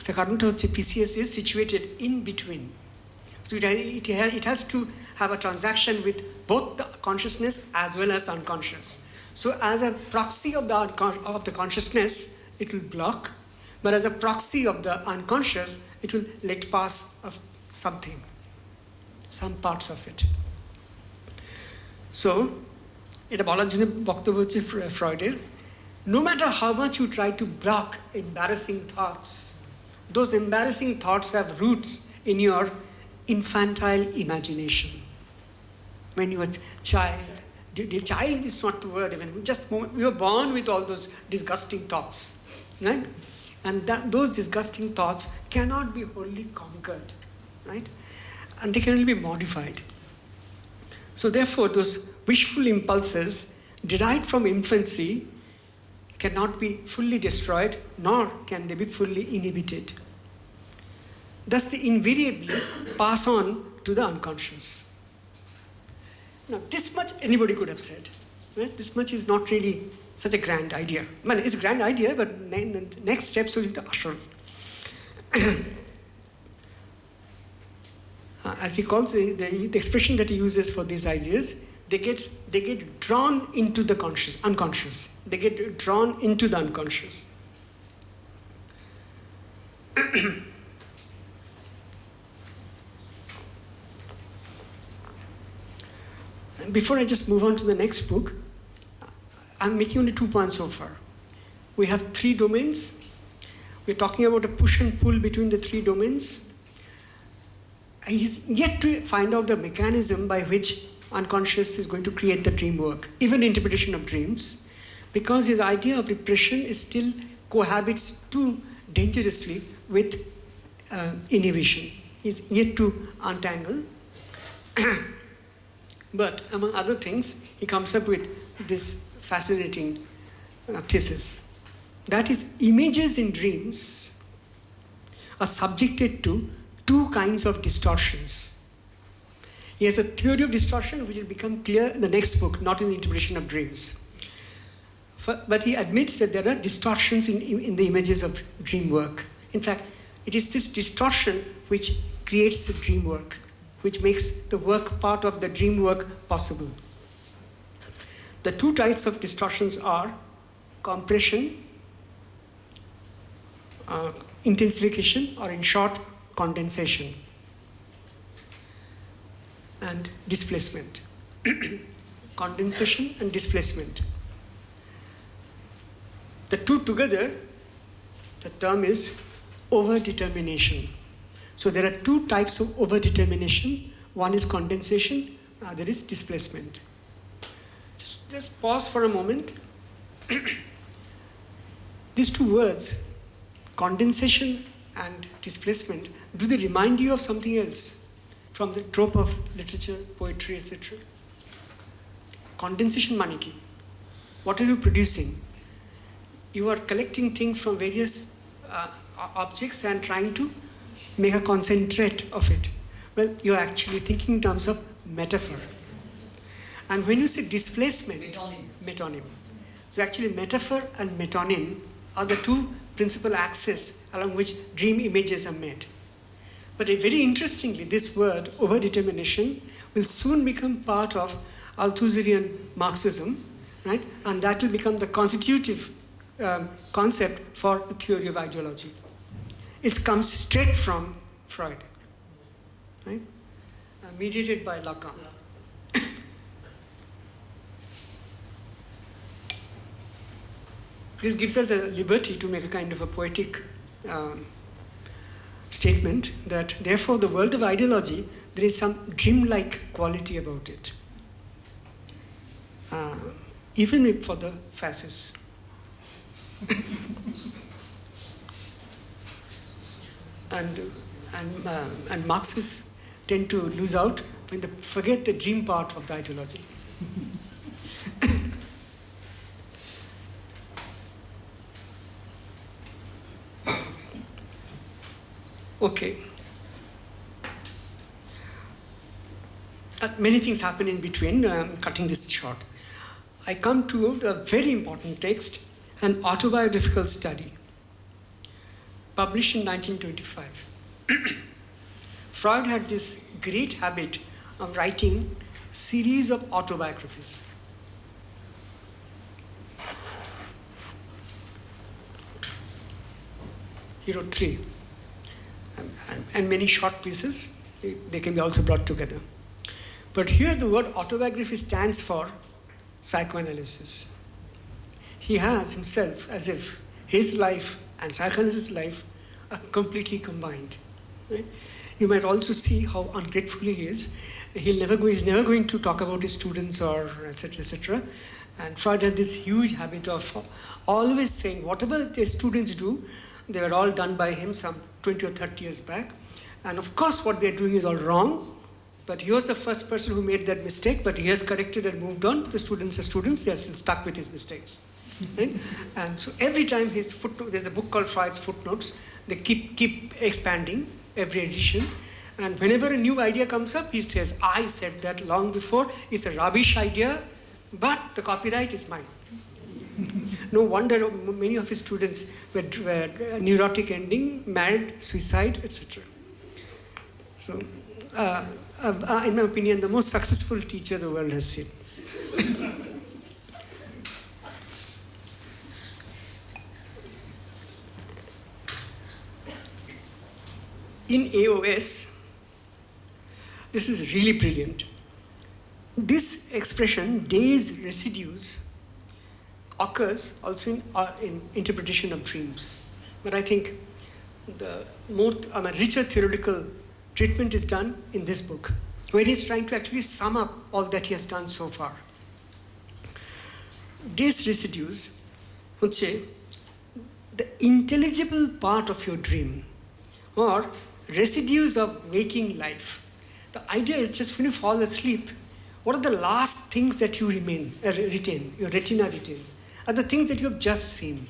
[SPEAKER 1] The কারণটা হচ্ছে PCS is situated in between. So it has to have a transaction with both the consciousness as well as unconscious. So as a proxy of the consciousness, it will block, but as a proxy of the unconscious, it will let pass of something, some parts of it. So, এটা বলার জন্য বক্তব্য হচ্ছে ফ্রয়েডের, no matter how much you try to block embarrassing thoughts, those embarrassing thoughts have roots in your infantile imagination. When you were a child, the child is not the word even, we were born with all those disgusting thoughts, right? And those disgusting thoughts cannot be wholly conquered, right? And they can only be modified. So therefore, those wishful impulses derived from infancy cannot be fully destroyed, nor can they be fully inhibited. Thus, they invariably pass on to the unconscious. Now, this much anybody could have said. Right? This much is not really such a grand idea. Well, it's a grand idea, but the next steps will be to usher. As he calls the expression that he uses for these ideas, they get drawn into the unconscious. They get drawn into the unconscious. Before I just move on to the next book, I'm making only 2 points so far. We have 3 domains. We're talking about a push and pull between the 3 domains. He's yet to find out the mechanism by which unconscious is going to create the dream work, even interpretation of dreams, because his idea of repression is still cohabits too dangerously with inhibition. He's yet to untangle. But among other things, he comes up with this fascinating thesis. That is, images in dreams are subjected to 2 kinds of distortions. He has a theory of distortion which will become clear in the next book, not in the interpretation of dreams. But he admits that there are distortions in the images of dream work. In fact, it is this distortion which creates the dream work, which makes the work part of the dream work possible. The 2 types of distortions are compression, intensification, or in short, condensation, and displacement. Condensation and displacement. The 2 together, the term is overdetermination. So there are 2 types of overdetermination. One is condensation, other is displacement. Just pause for a moment. These 2 words, condensation and displacement, do they remind you of something else from the trope of literature, poetry, etc.? Condensation mane ki? What are you producing? You are collecting things from various objects and trying to make a concentrate of it. Well, you're actually thinking in terms of metaphor. And when you say displacement, metonym. So actually metaphor and metonym are the two principal axes along which dream images are made. But very interestingly, this word, overdetermination, will soon become part of Althusserian Marxism, right? And that will become the constitutive concept for the theory of ideology. It comes straight from Freud, right? Mediated by Lacan. This gives us a liberty to make a kind of a poetic statement that therefore the world of ideology, there is some dreamlike quality about it. Even if for the fascists. and Marxists tend to lose out when they forget the dream part of the ideology. Okay. Many things happen in between. I'm cutting this short. I come to a very important text, an autobiographical study, published in 1925. Freud had this great habit of writing a series of autobiographies. He wrote 3. And many short pieces, they can be also brought together. But here the word autobiography stands for psychoanalysis. He has himself as if his life and psychoanalysis' life are completely combined. Right? You might also see how ungrateful he is. He's never going to talk about his students or etc., etc. And Freud had this huge habit of always saying whatever the students do, they were all done by him some 20 or 30 years back. And of course what they're doing is all wrong, but he was the first person who made that mistake, but he has corrected and moved on. The students are students, they are still stuck with his mistakes. Right? And so every time his footnote, there's a book called Freud's Footnotes, they keep expanding every edition. And whenever a new idea comes up, he says, I said that long before, it's a rubbish idea, but the copyright is mine. No wonder many of his students were neurotic ending, married, suicide, etc. So, in my opinion, the most successful teacher the world has seen. In AOS, this is really brilliant. This expression, days residues, occurs also in interpretation of dreams. But I think the more richer theoretical treatment is done in this book, where he's trying to actually sum up all that he has done so far. These residues would say the intelligible part of your dream, or residues of waking life. The idea is just when you fall asleep, what are the last things that you retain, your retina retains? Are the things that you have just seen,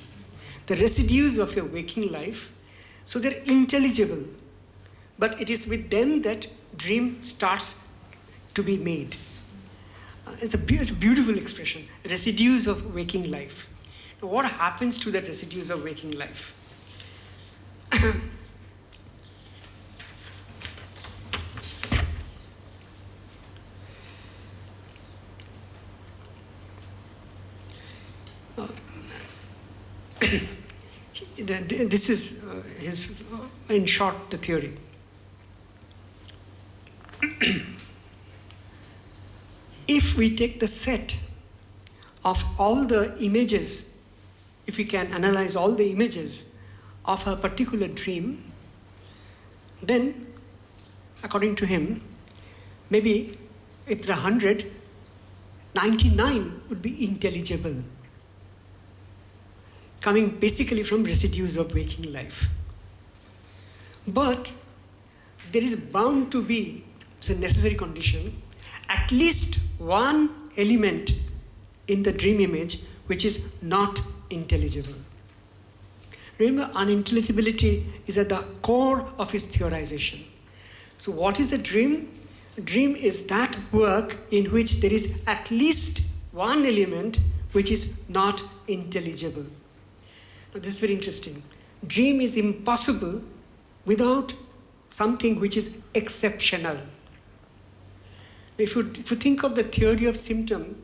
[SPEAKER 1] the residues of your waking life. So they're intelligible, but it is with them that dream starts to be made. It's a beautiful expression, residues of waking life. Now what happens to the residues of waking life? This is his, in short, the theory. If we take the set of all the images, if we can analyze all the images of a particular dream, then, according to him, maybe if there are 100, 99 would be intelligible, coming basically from residues of waking life. But there is bound to be, it's a necessary condition, at least one element in the dream image which is not intelligible. Remember, unintelligibility is at the core of his theorization. So what is a dream? Dream is that work in which there is at least one element which is not intelligible. Now, this is very interesting. Dream is impossible without something which is exceptional. If you think of the theory of symptom,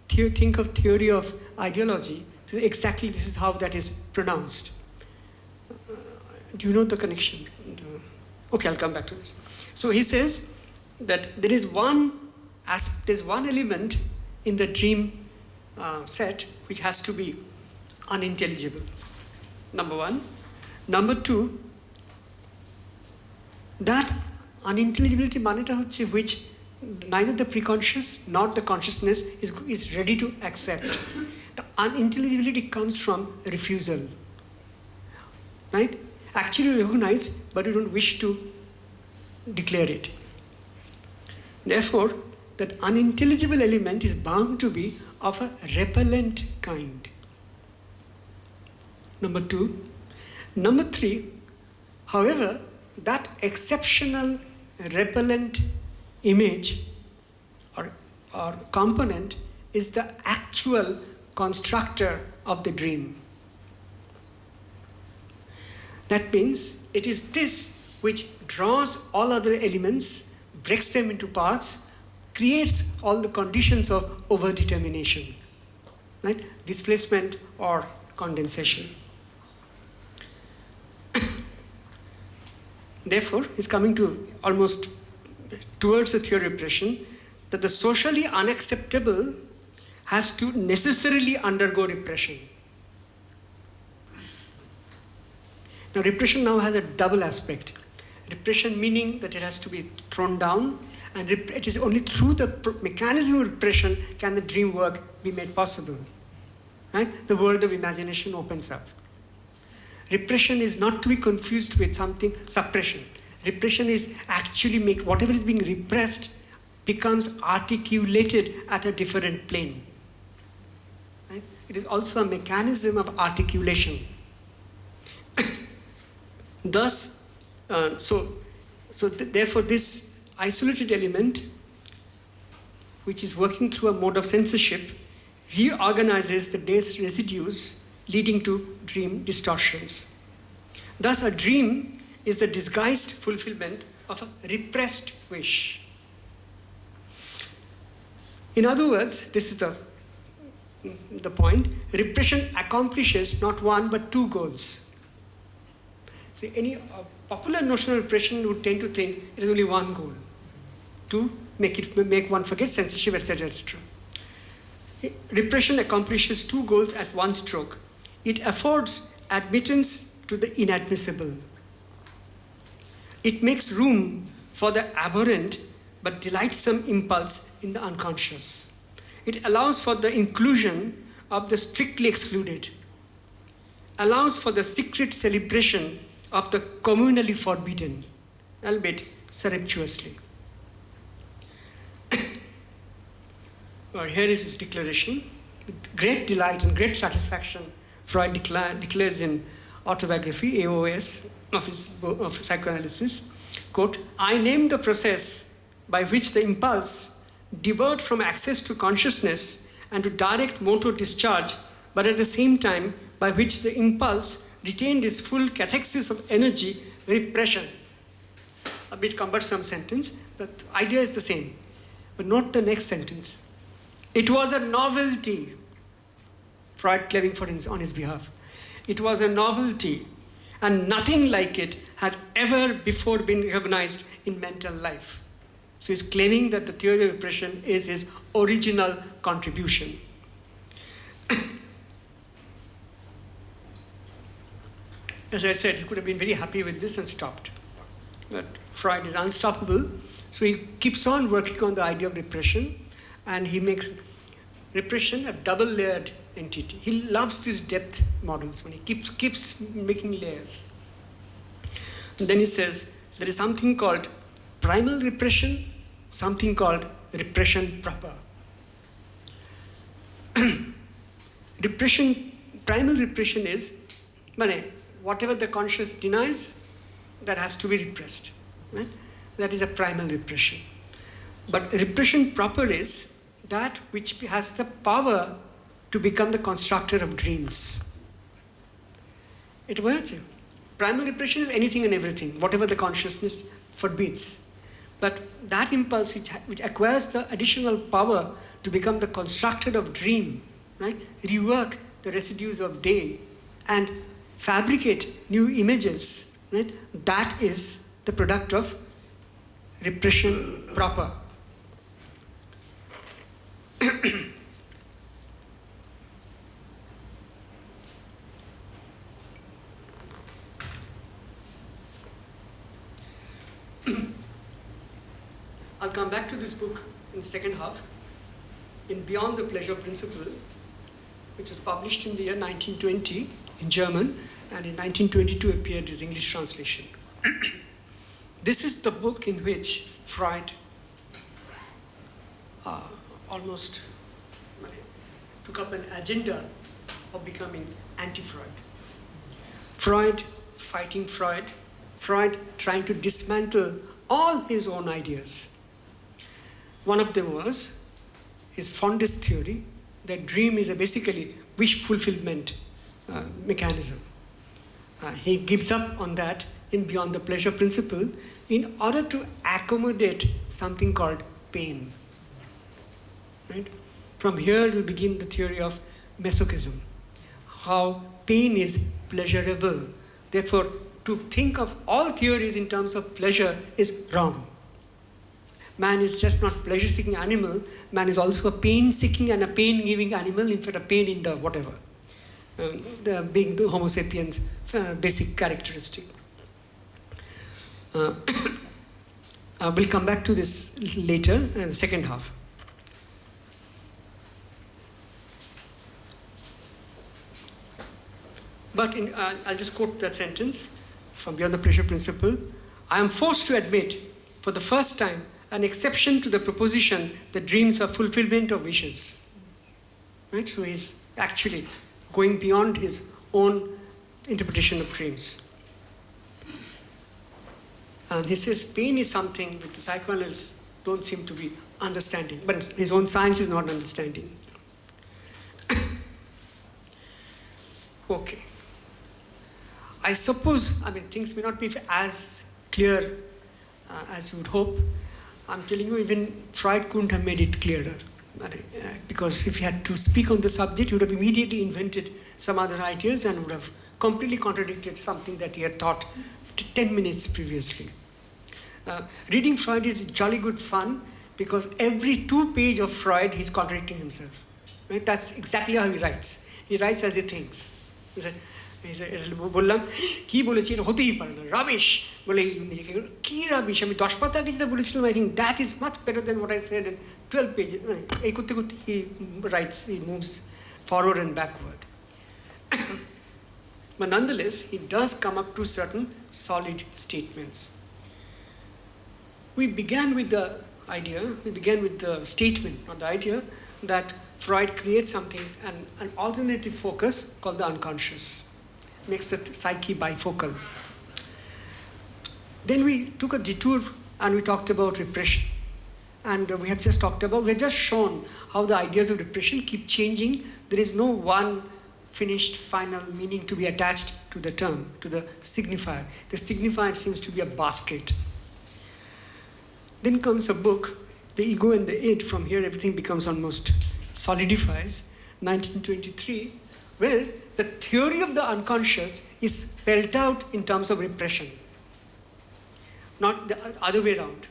[SPEAKER 1] think of theory of ideology, exactly this is how that is pronounced. Do you know the connection? Okay, I'll come back to this. So he says that there is one element in the dream set which has to be unintelligible. Number one. Number two, that unintelligibility maneta hochche which neither the preconscious nor the consciousness is ready to accept. The unintelligibility comes from refusal. Right? Actually you recognize, but you don't wish to declare it. Therefore, that unintelligible element is bound to be of a repellent kind. Number two. Number three, however, that exceptional repellent image or component is the actual constructor of the dream. That means it is this which draws all other elements, breaks them into parts, creates all the conditions of overdetermination, right? Displacement or condensation. Therefore, he's coming to almost towards the theory of repression, that the socially unacceptable has to necessarily undergo repression. Now, repression now has a double aspect. Repression meaning that it has to be thrown down, and it is only through the mechanism of repression can the dream work be made possible. Right? The world of imagination opens up. Repression is not to be confused with something, suppression. Repression is actually whatever is being repressed becomes articulated at a different plane. Right? It is also a mechanism of articulation. Thus, therefore this isolated element, which is working through a mode of censorship, reorganizes the day's residues, leading to dream distortions. Thus, a dream is the disguised fulfillment of a repressed wish. In other words, this is the point, repression accomplishes not one but two goals. See, any popular notion of repression would tend to think it is only one goal, to make one forget censorship, etc., etc. Repression accomplishes two goals at one stroke. It affords admittance to the inadmissible. It makes room for the abhorrent but delightsome impulse in the unconscious. It allows for the inclusion of the strictly excluded, allows for the secret celebration of the communally forbidden, albeit surreptitiously. Well, here is his declaration. With great delight and great satisfaction, Freud declares in autobiography, AOS, of psychoanalysis, quote, "I name the process by which the impulse, debarred from access to consciousness and to direct motor discharge, but at the same time by which the impulse retained its full cathexis of energy, repression." A bit cumbersome sentence, but the idea is the same. But note the next sentence. "It was a novelty," Freud claiming for him on his behalf. "It was a novelty, and nothing like it had ever before been recognized in mental life." So he's claiming that the theory of repression is his original contribution. As I said, he could have been very happy with this and stopped. But Freud is unstoppable, so he keeps on working on the idea of repression, and he makes repression a double-layered entity. He loves these depth models when he keeps making layers. And then he says there is something called primal repression, something called repression proper. Primal repression is whatever the conscious denies, that has to be repressed. Right? That is a primal repression. But repression proper is that which has the power to become the constructor of dreams. It works. Primary repression is anything and everything, whatever the consciousness forbids. But that impulse which acquires the additional power to become the constructor of dream, right? Rework the residues of day and fabricate new images, right? That is the product of repression proper. I'll come back to this book in the second half, in Beyond the Pleasure Principle, which was published in the year 1920 in German, and in 1922 appeared as English translation. This is the book in which Freud almost took up an agenda of becoming anti-Freud. Freud fighting Freud, Freud trying to dismantle all his own ideas. One of them was his fondest theory that dream is a basically wish fulfillment mechanism. He gives up on that in Beyond the Pleasure Principle in order to accommodate something called pain. Right? From here will begin the theory of masochism, how pain is pleasurable. Therefore, to think of all theories in terms of pleasure is wrong. Man is just not pleasure-seeking animal, man is also a pain-seeking and a pain-giving animal, in fact a pain in the whatever. Being the Homo sapiens' basic characteristic. We'll come back to this later in the second half. But I'll just quote that sentence from Beyond the Pleasure Principle. I am forced to admit, for the first time, an exception to the proposition that dreams are fulfillment of wishes. Right? So he's actually going beyond his own interpretation of dreams. And he says pain is something that the psychoanalysts don't seem to be understanding, but his own science is not understanding. Okay. I suppose, things may not be as clear as you would hope. I'm telling you, even Freud couldn't have made it clearer. Because if he had to speak on the subject, he would have immediately invented some other ideas and would have completely contradicted something that he had thought 10 minutes previously. Reading Freud is jolly good fun because every 2 pages of Freud, he's contradicting himself. Right? That's exactly how he writes. He writes as he thinks. বললাম কি বলেছি এটা হতেই পারে না rubbish বলে কি rubbish আমি 10 পাতা যেটা বলেছিলাম I think that is much better than what I said in 12 pages এই করতে করতে he writes, he moves forward and backward. But nonetheless he does come up to certain solid statements. We began with the statement, not the idea, that Freud creates something, an alternative focus called the unconscious. Makes the psyche bifocal. Then we took a detour and we talked about repression. And we have just shown how the ideas of repression keep changing. There is no one finished final meaning to be attached to the term, to the signifier. The signifier seems to be a basket. Then comes a book, The Ego and the Id. From here everything becomes almost solidifies. 1923, where the theory of the unconscious is spelled out in terms of repression, not the other way around.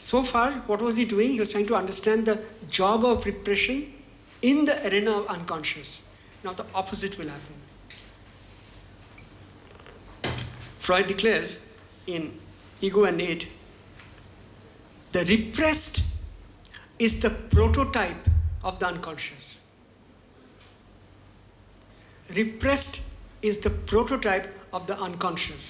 [SPEAKER 1] So far, what was he doing? He was trying to understand the job of repression in the arena of unconscious. Now the opposite will happen. Freud declares in Ego and Id, the repressed is the prototype of the unconscious. Repressed is the prototype of the unconscious.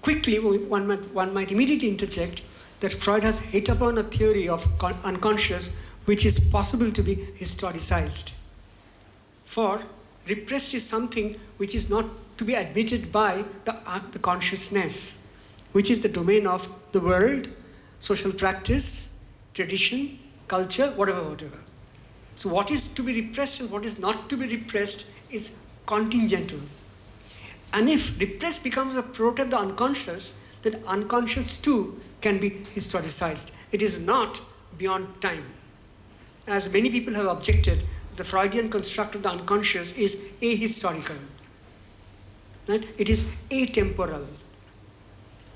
[SPEAKER 1] Quickly, one might immediately interject that Freud has hit upon a theory of unconscious which is possible to be historicized. For repressed is something which is not to be admitted by the consciousness, which is the domain of the world, social practice, tradition, culture, whatever. So what is to be repressed and what is not to be repressed is contingential. And if repressed becomes a prototype of the unconscious, then unconscious too can be historicized. It is not beyond time. As many people have objected, the Freudian construct of the unconscious is ahistorical. Right? It is atemporal.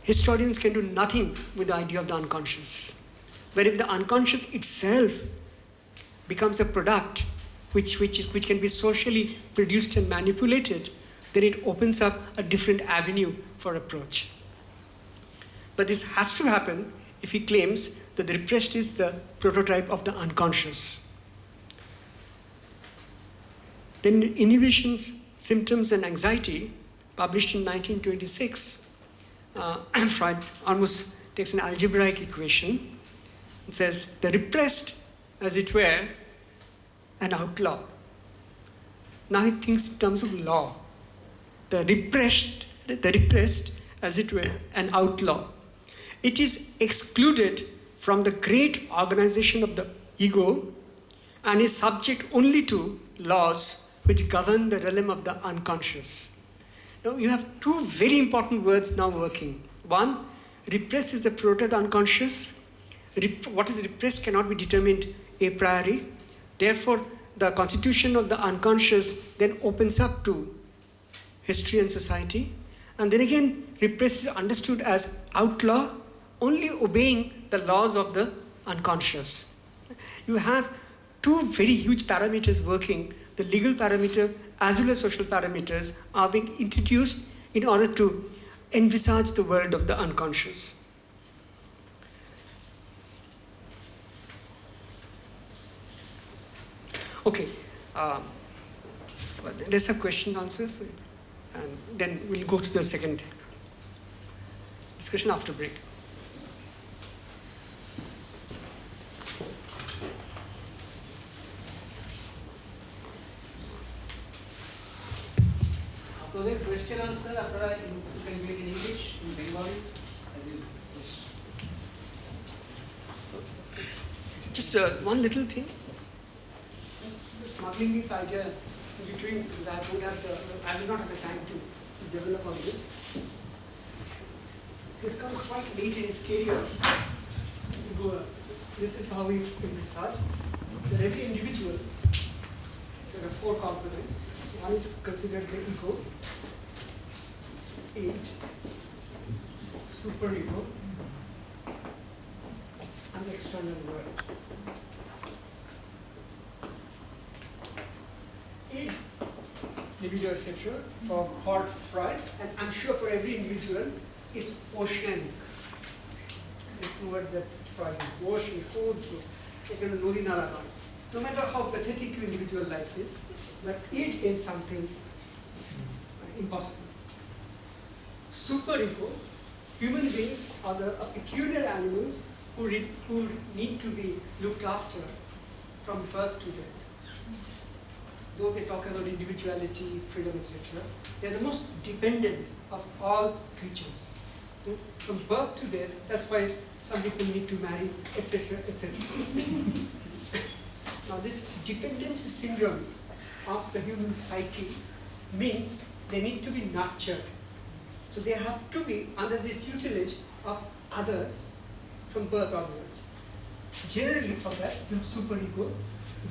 [SPEAKER 1] Historians can do nothing with the idea of the unconscious. But if the unconscious itself becomes a product which can be socially produced and manipulated, then it opens up a different avenue for approach. But this has to happen if he claims that the repressed is the prototype of the unconscious. Then Inhibitions, Symptoms and Anxiety, published in 1926, Freud almost takes an algebraic equation and says, the repressed, as it were, an outlaw. Now he thinks in terms of law. The repressed, as it were, an outlaw. It is excluded from the great organization of the ego and is subject only to laws which govern the realm of the unconscious. Now you have two very important words now working. One, repressed is the prototype of the unconscious. What is repressed cannot be determined a priori. Therefore, the constitution of the unconscious then opens up to history and society. And then again, repressed is understood as outlaw, only obeying the laws of the unconscious. You have two very huge parameters working. The legal parameter as well as social parameters are being introduced in order to envisage the world of the unconscious. Okay, there's a question answer, and then we'll go to the second discussion after break.
[SPEAKER 2] আপনাদের question answer আপনারা you can make in English, in Bengali, as you wish.
[SPEAKER 1] Just one little thing. Smuggling this idea in between, because I will not have the time to develop on this. It's come quite late in his career. This is how we research. That every individual, there are four components. One is considered the ego, id, superego, and the external world. Id, libido, etc., for Freud, and I'm sure for every individual, is oceanic. It's the word that Freud uses. Ocean, no matter how pathetic your individual life is, but it is something impossible. Superego, human beings are the peculiar animals who need to be looked after from birth to death. Though they talk about individuality, freedom, etc., they are the most dependent of all creatures. From birth to death, that's why some people need to marry, etc., etc. Now this dependency syndrome of the human psyche means they need to be nurtured. So they have to be under the tutelage of others from birth onwards. Generally from that, the superego,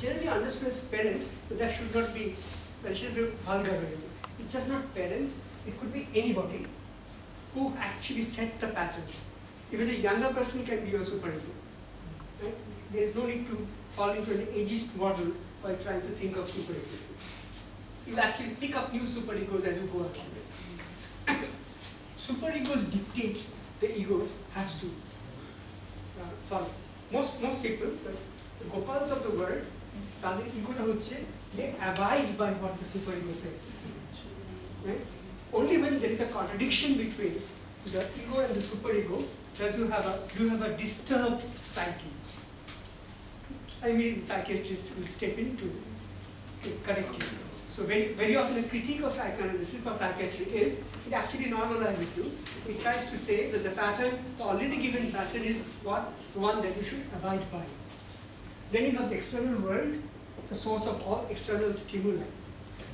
[SPEAKER 1] generally understood as parents, but that should not be vulgar. It's just not parents, it could be anybody who actually set the patterns. Even a younger person can be your superego. Right? There is no need to fall into an ageist model by trying to think of superego. You actually pick up new superegos as you go along. Superegos dictates the ego has to follow. Most people, the Gopals of the world, they abide by what the superego says. Right? Only when there is a contradiction between the ego and the superego does you have a disturbed psyche. I mean, psychiatrist will step in to correct you. So very often a critique of psychoanalysis or psychiatry is, it actually normalizes you. It tries to say that the pattern, the already given pattern is what? The one that you should abide by. Then you have the external world, the source of all external stimuli.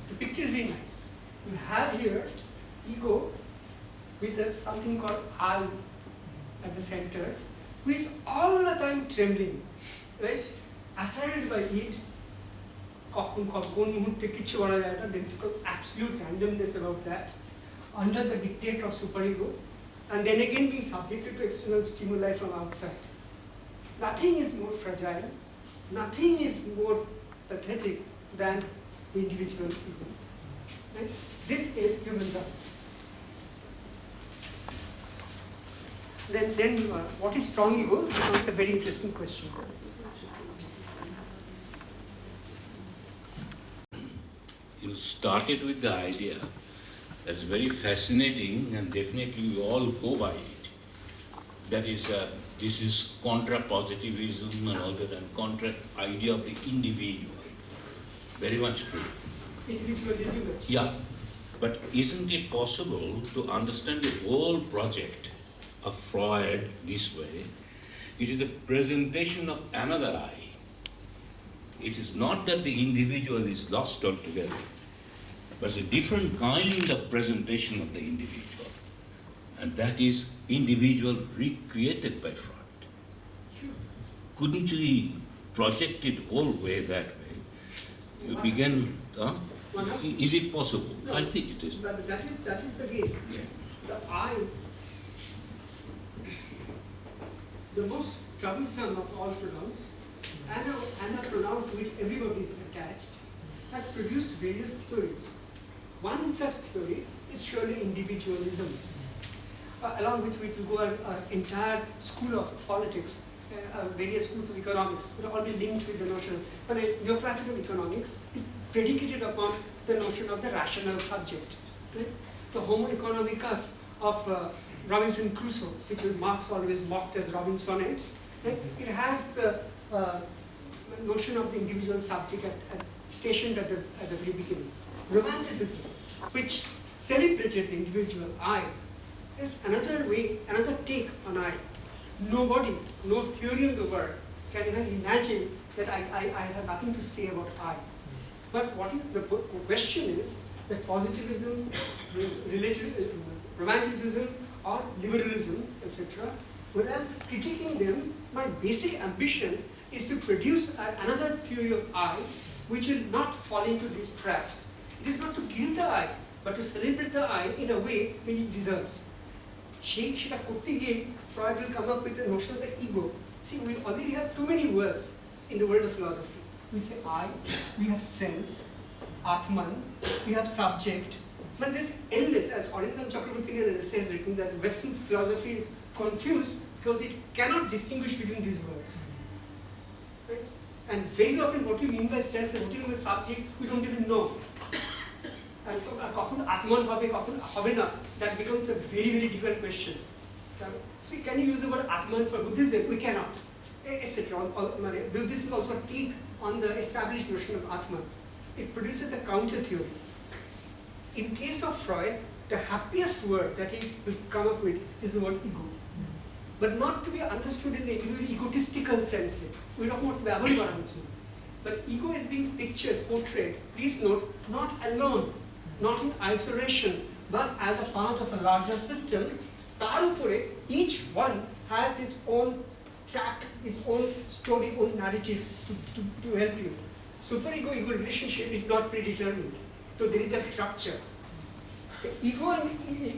[SPEAKER 1] The picture is very nice. You have here ego with something called I at the center, who is all the time trembling, right? Assailed by it. There is absolute randomness about that, under the dictate of superego, and then again being subjected to external stimuli from outside. Nothing is more fragile, nothing is more pathetic than the individual ego. Right? This is human justice. Then what is strong ego becomes a very interesting question.
[SPEAKER 3] You started with the idea that's very fascinating, and definitely we all go by it. That is, this is contra-positivism and all that, and contra-idea of the individual. Very much true.
[SPEAKER 1] Individualism.
[SPEAKER 3] Yeah, but isn't it possible to understand the whole project of Freud this way? It is a presentation of another I. It is not that the individual is lost altogether, but it's a different kind of presentation of the individual. And that is individual recreated by Freud.
[SPEAKER 1] Sure.
[SPEAKER 3] Couldn't you project it all way that way? You begin, is it possible?
[SPEAKER 1] No,
[SPEAKER 3] I think it is.
[SPEAKER 1] But that is the game.
[SPEAKER 3] Yes.
[SPEAKER 1] The I, the most troublesome of all pronouns, and a pronoun to which everybody is attached, has produced various theories. One such theory is surely individualism, along with which will go an entire school of politics, various schools of economics, will all be linked with the notion. But neoclassical economics is predicated upon the notion of the rational subject. Right? The Homo economicus of Robinson Crusoe, which Marx always mocked as Robinsonites, right? It has the notion of the individual subject stationed at the very beginning. Romanticism, which celebrated the individual I, is another way, another take on I. Nobody, no theory in the world can even imagine that I have nothing to say about I. But what is the question is that positivism, romanticism, or liberalism, etc., when I'm critiquing them, my basic ambition is to produce another theory of I which will not fall into these traps. It is not to kill the I, but to celebrate the I in a way which it deserves. Freud will come up with the notion of the ego. See, we already have too many words in the world of philosophy. We say I, we have self, Atman, we have subject. But this endless, as Arindam Chakraborty in an essay has written, that Western philosophy is confused because it cannot distinguish between these words. Right? And very often what you mean by self and what you mean by subject, we don't even know. And Atman hobe na, that becomes a very, very difficult question. See, can you use the word Atman for Buddhism? We cannot, etc. Buddhism also take on the established notion of Atman. It produces a counter theory. In case of Freud, the happiest word that he will come up with is the word ego. But not to be understood in the individual egotistical sense. We don't want to be but ego is being pictured, portrayed, please note, not alone, not in isolation, but as a part of a larger system. Tarupure, each one has his own track, his own story, own narrative to help you. Superego-ego relationship is not predetermined. So there is a structure. The ego and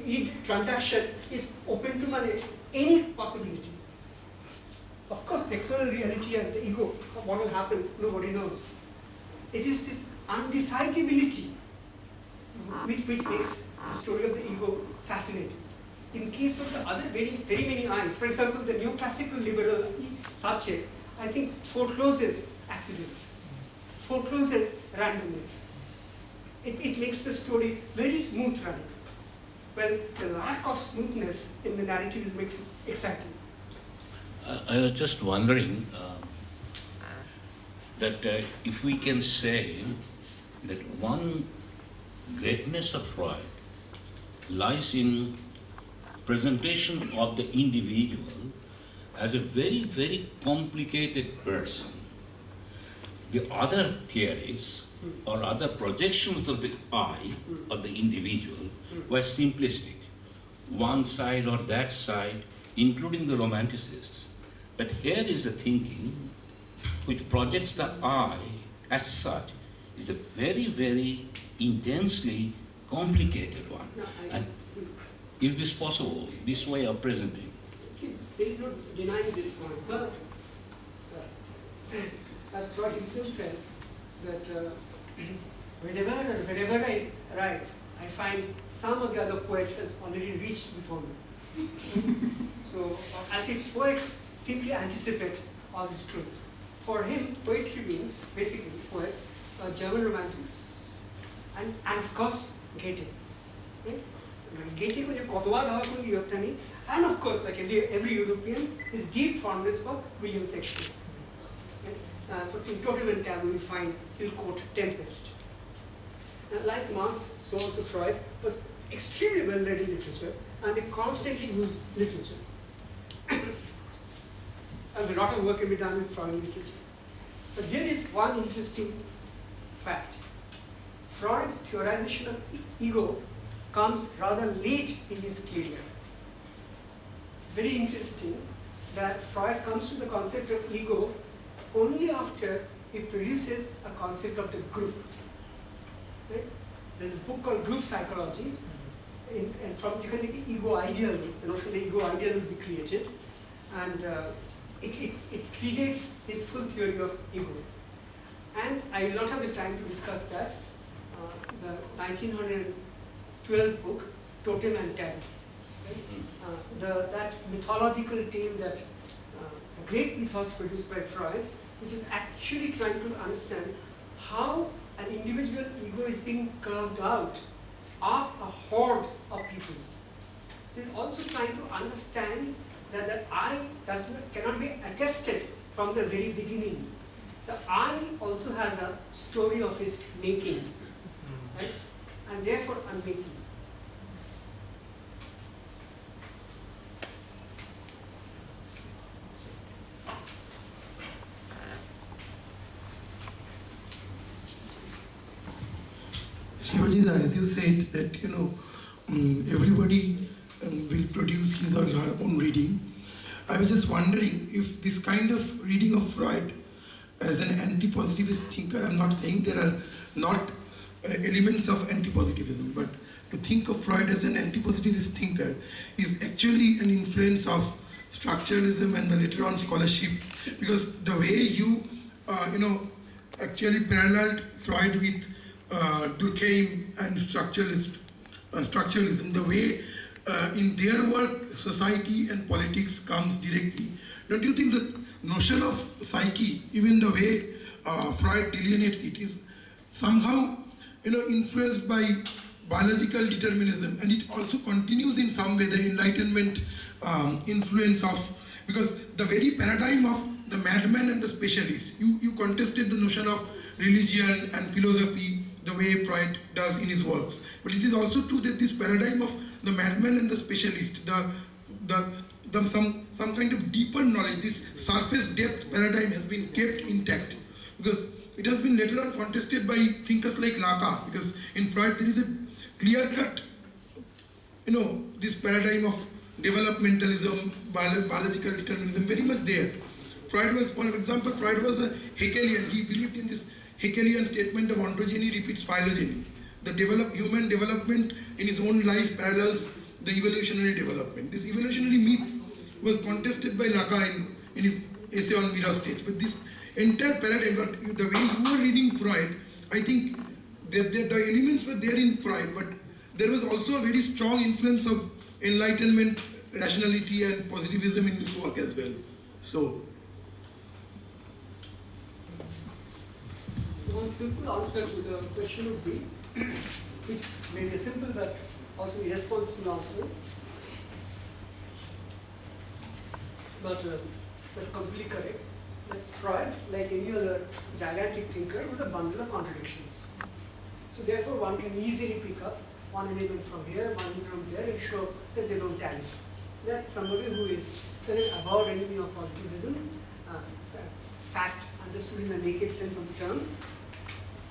[SPEAKER 1] id transaction is open to any possibility. Of course, the external reality and the ego, what will happen, nobody knows. It is this undecidability which makes the story of the ego fascinating. In case of the other very, very many I's, for example, the neoclassical liberal subject, I think forecloses accidents, forecloses randomness. It makes the story very smooth running. Well, the lack of smoothness in the narrative makes it exciting.
[SPEAKER 3] I was just wondering that if we can say that one greatness of Freud lies in presentation of the individual as a very, very complicated person. The other theories or other projections of the I, of the individual, were simplistic. One side or that side, including the romanticists. But here is a thinking which projects the I as such, is a very, very intensely complicated one.
[SPEAKER 1] No,
[SPEAKER 3] And is this possible, this way of presenting?
[SPEAKER 1] See, there is no denying this point, but as Freud himself says, that whenever I arrive, I find some of the other poet has already reached before me. So, as if poets simply anticipate all these truths. For him, poetry means, basically, poets are German romantics. And of course, Goethe. Right? Goethe ko je kotbar bhava koi yokta nahi. And of course, like every European, his deep fondness for William Shakespeare. In Totem and Taboo, we find he'll quote Tempest. Like Marx, so also Freud was extremely well read in literature, and they constantly use literature. And a lot of work can be done in Freudian literature. But here is one interesting fact. Freud's theorization of ego comes rather late in his career. Very interesting that Freud comes to the concept of ego only after he produces a concept of the group. Right? There's a book called Group Psychology, and from the ego ideal, the notion of the ego ideal will be created, and it predates his full theory of ego. And I will not have the time to discuss that. The 1912 book, Totem and Taboo. Right? That mythological tale, that a great mythos produced by Freud, which is actually trying to understand how an individual ego is being carved out of a horde of people. So it's also trying to understand that the I cannot be attested from the very beginning. The I also has a story of his making, right? And therefore unmaking.
[SPEAKER 4] Sibaji, as you said that everybody will produce his or her own reading. I was just wondering if this kind of reading of Freud as an anti-positivist thinker, I'm not saying there are not elements of anti-positivism, but to think of Freud as an anti-positivist thinker is actually an influence of structuralism and the later on scholarship, because the way you actually paralleled Freud with Durkheim and structuralism, the way in their work society and politics comes directly. Don't you think the notion of psyche, even the way Freud delineates it, is somehow influenced by biological determinism, and it also continues in some way the Enlightenment influence of, because the very paradigm of the madman and the specialist, you contested the notion of religion and philosophy the way Freud does in his works. But it is also true that this paradigm of the madman and the specialist, some kind of deeper knowledge, this surface depth paradigm has been kept intact, because it has been later on contested by thinkers like Lacan, because in Freud there is a clear-cut, this paradigm of developmentalism, biological determinism, very much there. Freud was, for example, Freud was a Hegelian. He believed in this Hegelian statement of ontogeny repeats phylogeny. The human development in his own life parallels the evolutionary development. This evolutionary myth was contested by Lacan in his essay on mirror stage. But this entire paradigm, the way you were reading Freud, I think that the elements were there in Freud, but there was also a very strong influence of Enlightenment, rationality and positivism in his work as well. So,
[SPEAKER 1] one simple answer to the question would be, which may be simple but also a responsible answer, but completely correct, that Freud, like any other gigantic thinker, was a bundle of contradictions. So therefore one can easily pick up one element from here, one from there, and show that they don't tally. That somebody who is an avowed enemy of positivism, fact understood in the naked sense of the term,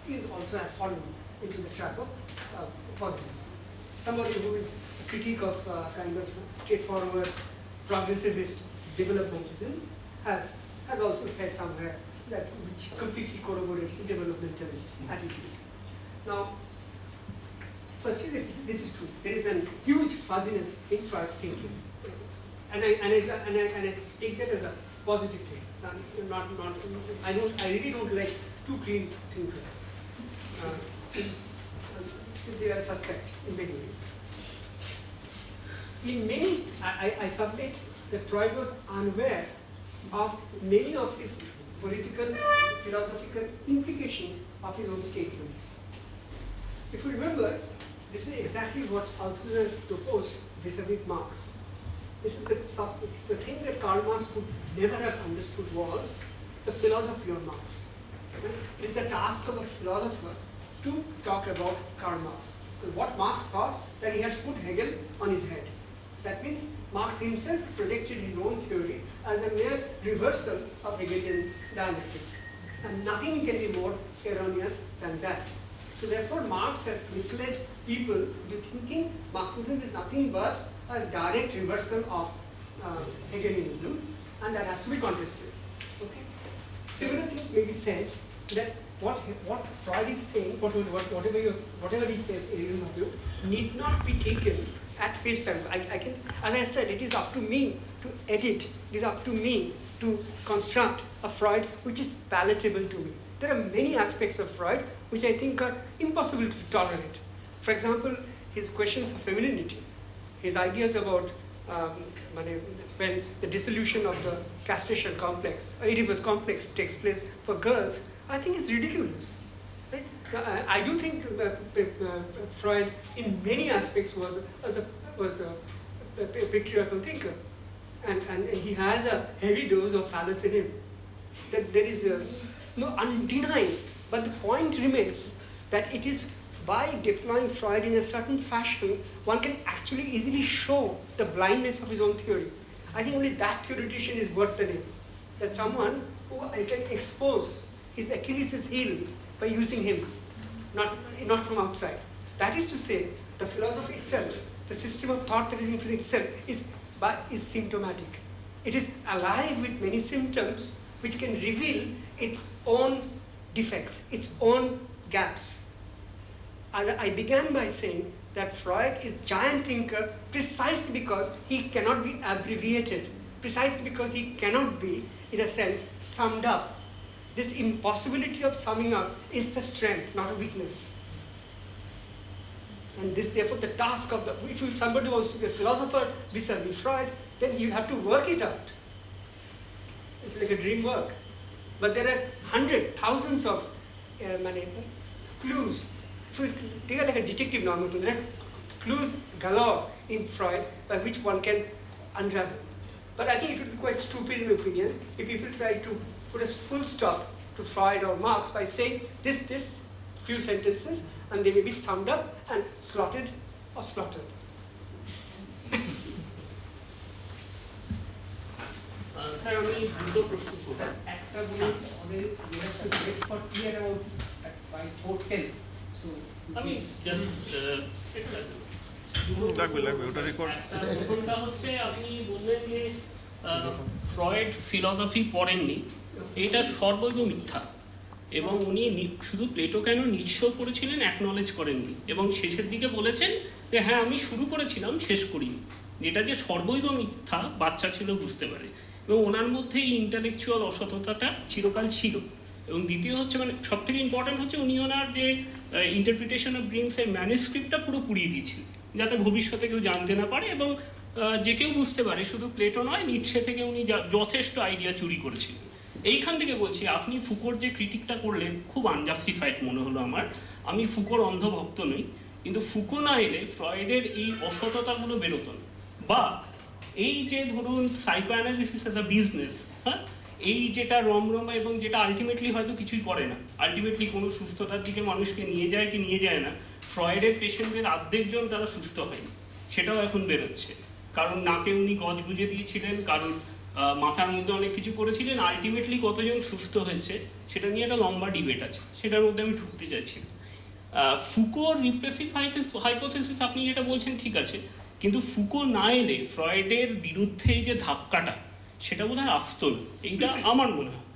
[SPEAKER 1] is also has fallen into the trap of positivism. Somebody who is a critique of kind of straightforward progressivist developmentism has also said somewhere that which completely corroborates the developmentalist attitude. Now, firstly, this is true. There is a huge fuzziness in Freud's thinking, and I take that as a positive thing. I really don't like too clean thinkers. They are suspect in many ways. In many, I submit that Freud was unaware of many of his political, philosophical implications of his own statements. If you remember, this is exactly what Althusser proposed vis-a-vis Marx. This is the thing that Karl Marx would never have understood was the philosophy of Marx. It is the task of a philosopher to talk about Karl Marx. Because what Marx thought, that he had put Hegel on his head. That means Marx himself projected his own theory as a mere reversal of Hegelian dialectics. And nothing can be more erroneous than that. So therefore Marx has misled people into thinking Marxism is nothing but a direct reversal of Hegelianism, and that has to be contested. Okay? Similar things may be said that what Freud is saying, whatever he says, need not be taken at face value. As I said, it is up to me to edit. It is up to me to construct a Freud which is palatable to me. There are many aspects of Freud which I think are impossible to tolerate. For example, his questions of femininity, his ideas about when the dissolution of the castration complex, Oedipus complex takes place for girls, I think is ridiculous. Right? I do think Freud, in many aspects, was a patriarchal thinker, and he has a heavy dose of phallus in him. That there is no undenying, but the point remains that it is by deploying Freud in a certain fashion, one can actually easily show the blindness of his own theory. I think only that theoretician is worth the name. That someone who I can expose his Achilles' heel by using him, not from outside. That is to say, the philosophy itself, the system of thought that is in itself, is symptomatic. It is alive with many symptoms which can reveal its own defects, its own gaps. I began by saying that Freud is a giant thinker precisely because he cannot be abbreviated, precisely because he cannot be, in a sense, summed up. This impossibility of summing up is the strength, not a weakness. And this, therefore, the task of if somebody wants to be a philosopher vis-a-vis Freud, then you have to work it out. It's like a dream work. But there are hundreds, thousands of clues. If you take like a detective novel, there are clues galore in Freud by which one can unravel. But I think it would be quite stupid, in my opinion, if people try to put a full stop to Freud or Marx by saying this few sentences, and they may be summed up and slotted or slaughtered.
[SPEAKER 2] Sir, আমি দুটো প্রশ্ন করছি। একটা বলি আমাদের we have to wait for clear about by 4:10. So
[SPEAKER 5] আমি just
[SPEAKER 6] লাগবে ওটা রেকর্ড।
[SPEAKER 5] প্রথমটা হচ্ছে আপনি বললেন যে ফ্রয়েড ফিলসফি পড়েননি, এটা সর্বৈব মিথ্যা, এবং উনি শুধু প্লেটো কেন নিশ্চয় পড়েছিলেন, অ্যাকনলেজ করেননি, এবং শেষের দিকে বলেছেন যে হ্যাঁ আমি শুরু করেছিলাম শেষ করিনি। যেটা যে সর্বৈব মিথ্যা বাচ্চা ছিল বুঝতে পারে, এবং ওনার মধ্যে এই ইন্টালেকচুয়াল অসততাটা চিরকাল ছিল। এবং দ্বিতীয় হচ্ছে সব থেকে ইম্পর্টেন্ট হচ্ছে উনি ওনার যে ইন্টারপ্রিটেশন অফ ড্রিমসের ম্যানুস্ক্রিপ্টটা পুরো পুড়িয়ে দিয়েছিলেন, যাতে ভবিষ্যতে কেউ জানতে না পারে এবং যে কেউ বুঝতে পারে শুধু প্লেটো নয়, নিটশে থেকে উনি যথেষ্ট আইডিয়া চুরি করেছিলেন। এইখান থেকে বলছি, আপনি ফুকোর যে ক্রিটিকটা করলেন খুব আনজাস্টিফাইড মনে হলো আমার। আমি ফুকোর অন্ধভক্ত নই, কিন্তু ফুকো না এলে ফ্রয়েডের এই অসততাগুলো বেরোতো না। বা এই যে ধরুন psycho analysis as a business, হ্যাঁ, এই যেটা রমরমা এবং যেটা আলটিমেটলি হয়তো কিছুই করে না, আলটিমেটলি কোনো সুস্থতার দিকে মানুষকে নিয়ে যায় কি নিয়ে যায় না, ফ্রয়েডের পেশেন্টদের অর্ধেকজন তারা সুস্থ হয়নি, সেটাও এখন বেরোচ্ছে। কারণ নাকে উনি গজ গুঁজে দিয়েছিলেন, কারণ মাথার মধ্যে অনেক কিছু করেছিলেন, আলটিমেটলি কতজন সুস্থ হয়েছে সেটা নিয়ে একটা লম্বা ডিবেট আছে, সেটার মধ্যে আমি ঢুকতে চাইছি। ফুকোর রিপ্রেসিভ হাইপোথিসিস আপনি যেটা বলছেন ঠিক আছে, কিন্তু ফুকো না এলে ফ্রয়েডের বিরুদ্ধে এই যে ধাক্কাটা সেটা বোধহয় আসতো না, এইটা আমার মনে হয়।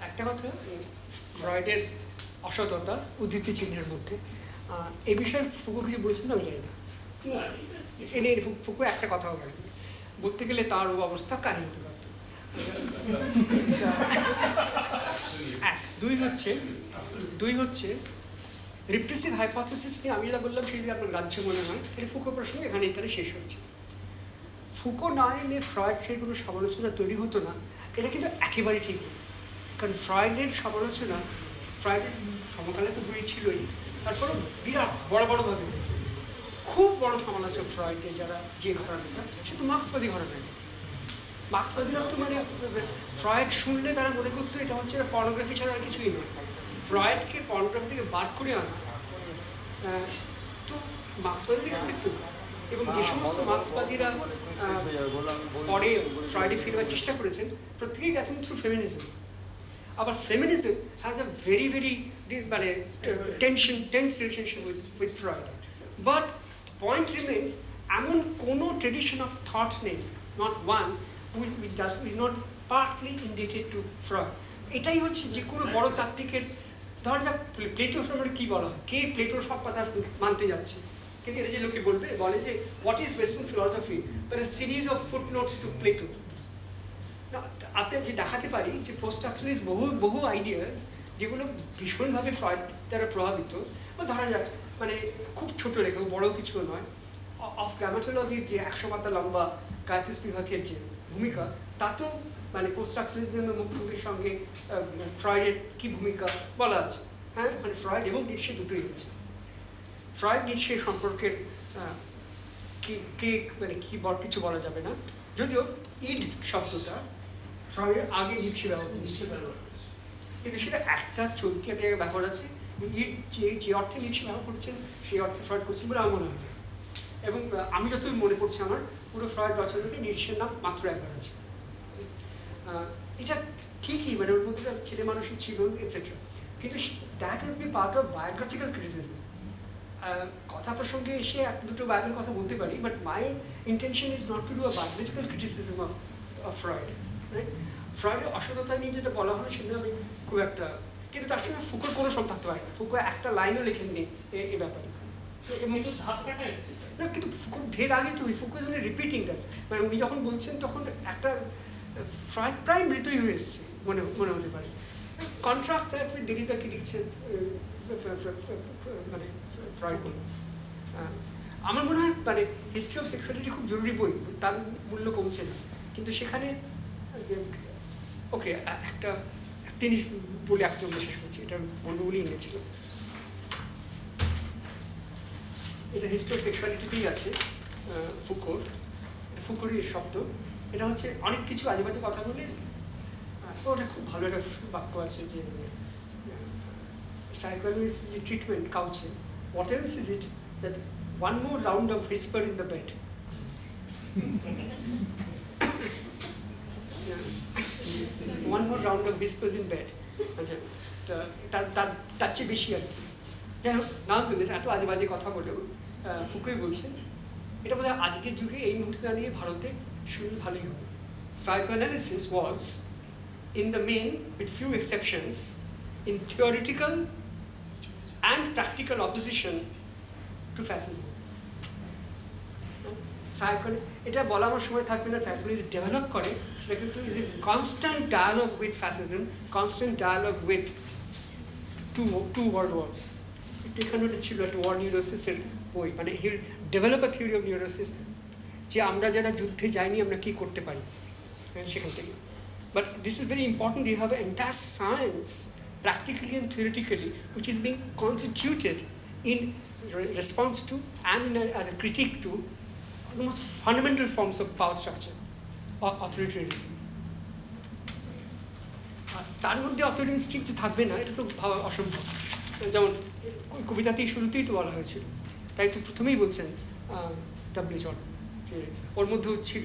[SPEAKER 1] একটা কথা, ফ্রয়েডের অসততা উদ্ধৃতি চিহ্নের মধ্যে এই বিষয়ে ফুকো কিছু বলেছেন আমি জানি না, এনে ফুকো একটা কথাও বলেন, বলতে গেলে তার অবস্থা কাহিল হতে পারত। দুই হচ্ছে রিপ্রেসিভ হাইপোথিসিস নিয়ে আমি যেটা বললাম সেই যদি আপনার রাজ্য মনে হয়, তাহলে ফুকো প্রসঙ্গে এখানে ইত্যাদি শেষ হচ্ছে। ফুকো না এলে ফ্রয়েড সেই কোনো সমালোচনা তৈরি হতো না, এটা কিন্তু একেবারেই ঠিক নয়। কারণ ফ্রয়েডের সমালোচনা, ফ্রয়েডের সমকালে তো বই ছিলই, তারপরে বিরাট বড়ভাবে হয়েছে। খুব বড় সমালোচক ফ্রয়েডের যারা যে ঘরানাটা, সে তো মার্ক্সবাদী ঘরানা। মার্ক্সবাদীরা তো মানে ফ্রয়েড শুনলে তারা মনে করতো এটা হচ্ছে পর্নোগ্রাফি ছাড়া আর কিছুই নয়। ফ্রয়েডকে পর্নোগ্রাফি থেকে বার করে আনা তো মার্ক্সবাদী কিন্তু, এবং যে সমস্ত মার্ক্সবাদীরা পরে ফ্রয়েডে ফিরবার চেষ্টা করেছেন প্রত্যেকেই গেছেন থ্রু ফেমিনিজম। আবার ফেমিনিজম হ্যাজ আ ভেরি মানে tense relationship with Freud, but point remains এমন কোনো ট্রেডিশন অফ থট নেই, not one, which is not partly indebted to Freud. এটাই হচ্ছে যে কোনো বড় তাত্ত্বিকের, ধরা যাক প্লেটোর সম্পর্কে কী বলা হয়, কে প্লেটোর সব কথা মানতে যাচ্ছে, কিন্তু এটা যে লোকে বলে যে what is western philosophy, that is series of footnotes to Plato. না, আপনি যে দেখাতে পারি যে পোস্ট-স্ট্রাকচারালিস্ট বহু আইডিয়াস যেগুলো ভীষণভাবে ফ্রয়েড দ্বারা প্রভাবিত, বা ধরা যাক মানে খুব ছোট লেখা, বড় কিছু নয়, অফ গ্রামাটোলজির যে 100 পাতা লম্বা কায়েতিস বিভাগের যে ভূমিকা, তাতেও মানে পোস্ট-স্ট্রাকচারালিজমের মুখোমুখির সঙ্গে ফ্রয়েডের কী ভূমিকা বলা আছে। হ্যাঁ, মানে ফ্রয়েড এবং নিটশে দুটোই আছে। ফ্রয়েড নিটশে সম্পর্কের মানে কিছু বলা যাবে না, যদিও ইড শব্দটা ফ্রয়েডের আগে নিটশে ব্যবহার, কিন্তু সেটা একটা চলতি একটা জায়গায় ব্যবহার আছে। ইড যে অর্থে নিটশে ব্যবহার করছেন সেই অর্থে ফ্রয়েড করছেন বলে আমার মনে হয়। এবং আমি যতই মনে পড়ছি আমার পুরো ফ্রয়েড রচনাতে নিটশের নাম মাত্র একবার আছে। এটা ঠিকই, মানে ওর মধ্যে ছেলে মানুষই ছিল এটসেট্রা, কিন্তু that would be part of biographical criticism. কথা প্রসঙ্গে এসে এক দুটো বায়োগ্রাফির কথা বলতে পারি, but my intention is not to do a biographical criticism of Freud. Right, ফ্রয়েডের অসততা নিয়ে যেটা বলা হলো সেটা আমি খুব একটা, কিন্তু তার সঙ্গে ফুকোর কোনো সব থাকতে পারে না। ফুকো একটা লাইনও লেখেননি এ ব্যাপারে। না, কিন্তু ফুকো ঢের আগে তো ফুকো ইজ রিপিটিং দ্যাট, মানে উনি যখন বলছেন তখন একটা ফ্রয়েড প্রায় মৃতই হয়ে এসছে মনে হতে পারে। কন্ট্রাস্ট দ্যাট উইথ দেরিদা কি লিখছেন মানে ফ্রয়েড নিয়ে। আমার মনে হয় মানে হিস্ট্রি অফ সেক্সুয়ালিটি খুব জরুরি বই, তার মূল্য কমছে না, কিন্তু সেখানে ওকে একটা জিনিস বলে একটা শেষ করছি, এটা বলবো বলেই এনেছিল। এটা হিস্ট্রি অফ সেক্সুয়ালিটিতেই আছে ফুকোরই শব্দ। এটা হচ্ছে অনেক কিছু আজেবাজে কথা বলে, ওটা খুব ভালো একটা বাক্য আছে যে সাইকোঅ্যানালিস্ট যে treatment counsel, what else is it that one more round of Whisper in the bed. One more round of whispers in bed. আচ্ছা, তার চেয়ে বেশি আর কি। যাই হোক, নাম তুলে এত আজে বাজে কথা বলেও ফুকোই বলছেন এটা বোধহয় আজকের যুগে এই মুহূর্তে দাঁড়িয়ে ভারতে শুনলে ভালোই হবে। Psychoanalysis was, in the main, with few exceptions, in theoretical and practical opposition to fascism. এটা বলা আমার সময় থাকবে না, সাইকোলজি ডেভেলপ করে সেটা কিন্তু is a constant dialogue with fascism, constant dialogue with two world wars. এখানে ছিল একটা ওয়ার নিউরোসিসের বই, মানে he'll develop a theory of neurosis, যে আমরা যারা যুদ্ধে যাইনি আমরা কী করতে পারি সেখান থেকে। But this is very important, you have entire science practically and theoretically which is being constituted in response to and as a critique to the most fundamental forms of power structure, or authoritarianism. আর তার মধ্যে authoritarian যে থাকবে না এটা তো ভাবা অসম্ভব। যেমন কবিতাতেই শুরুতেই তো বলা হয়েছিল, তাই তো প্রথমেই বলছেন ডব্লিউ জর্ডন যে ওর মধ্যেও ছিল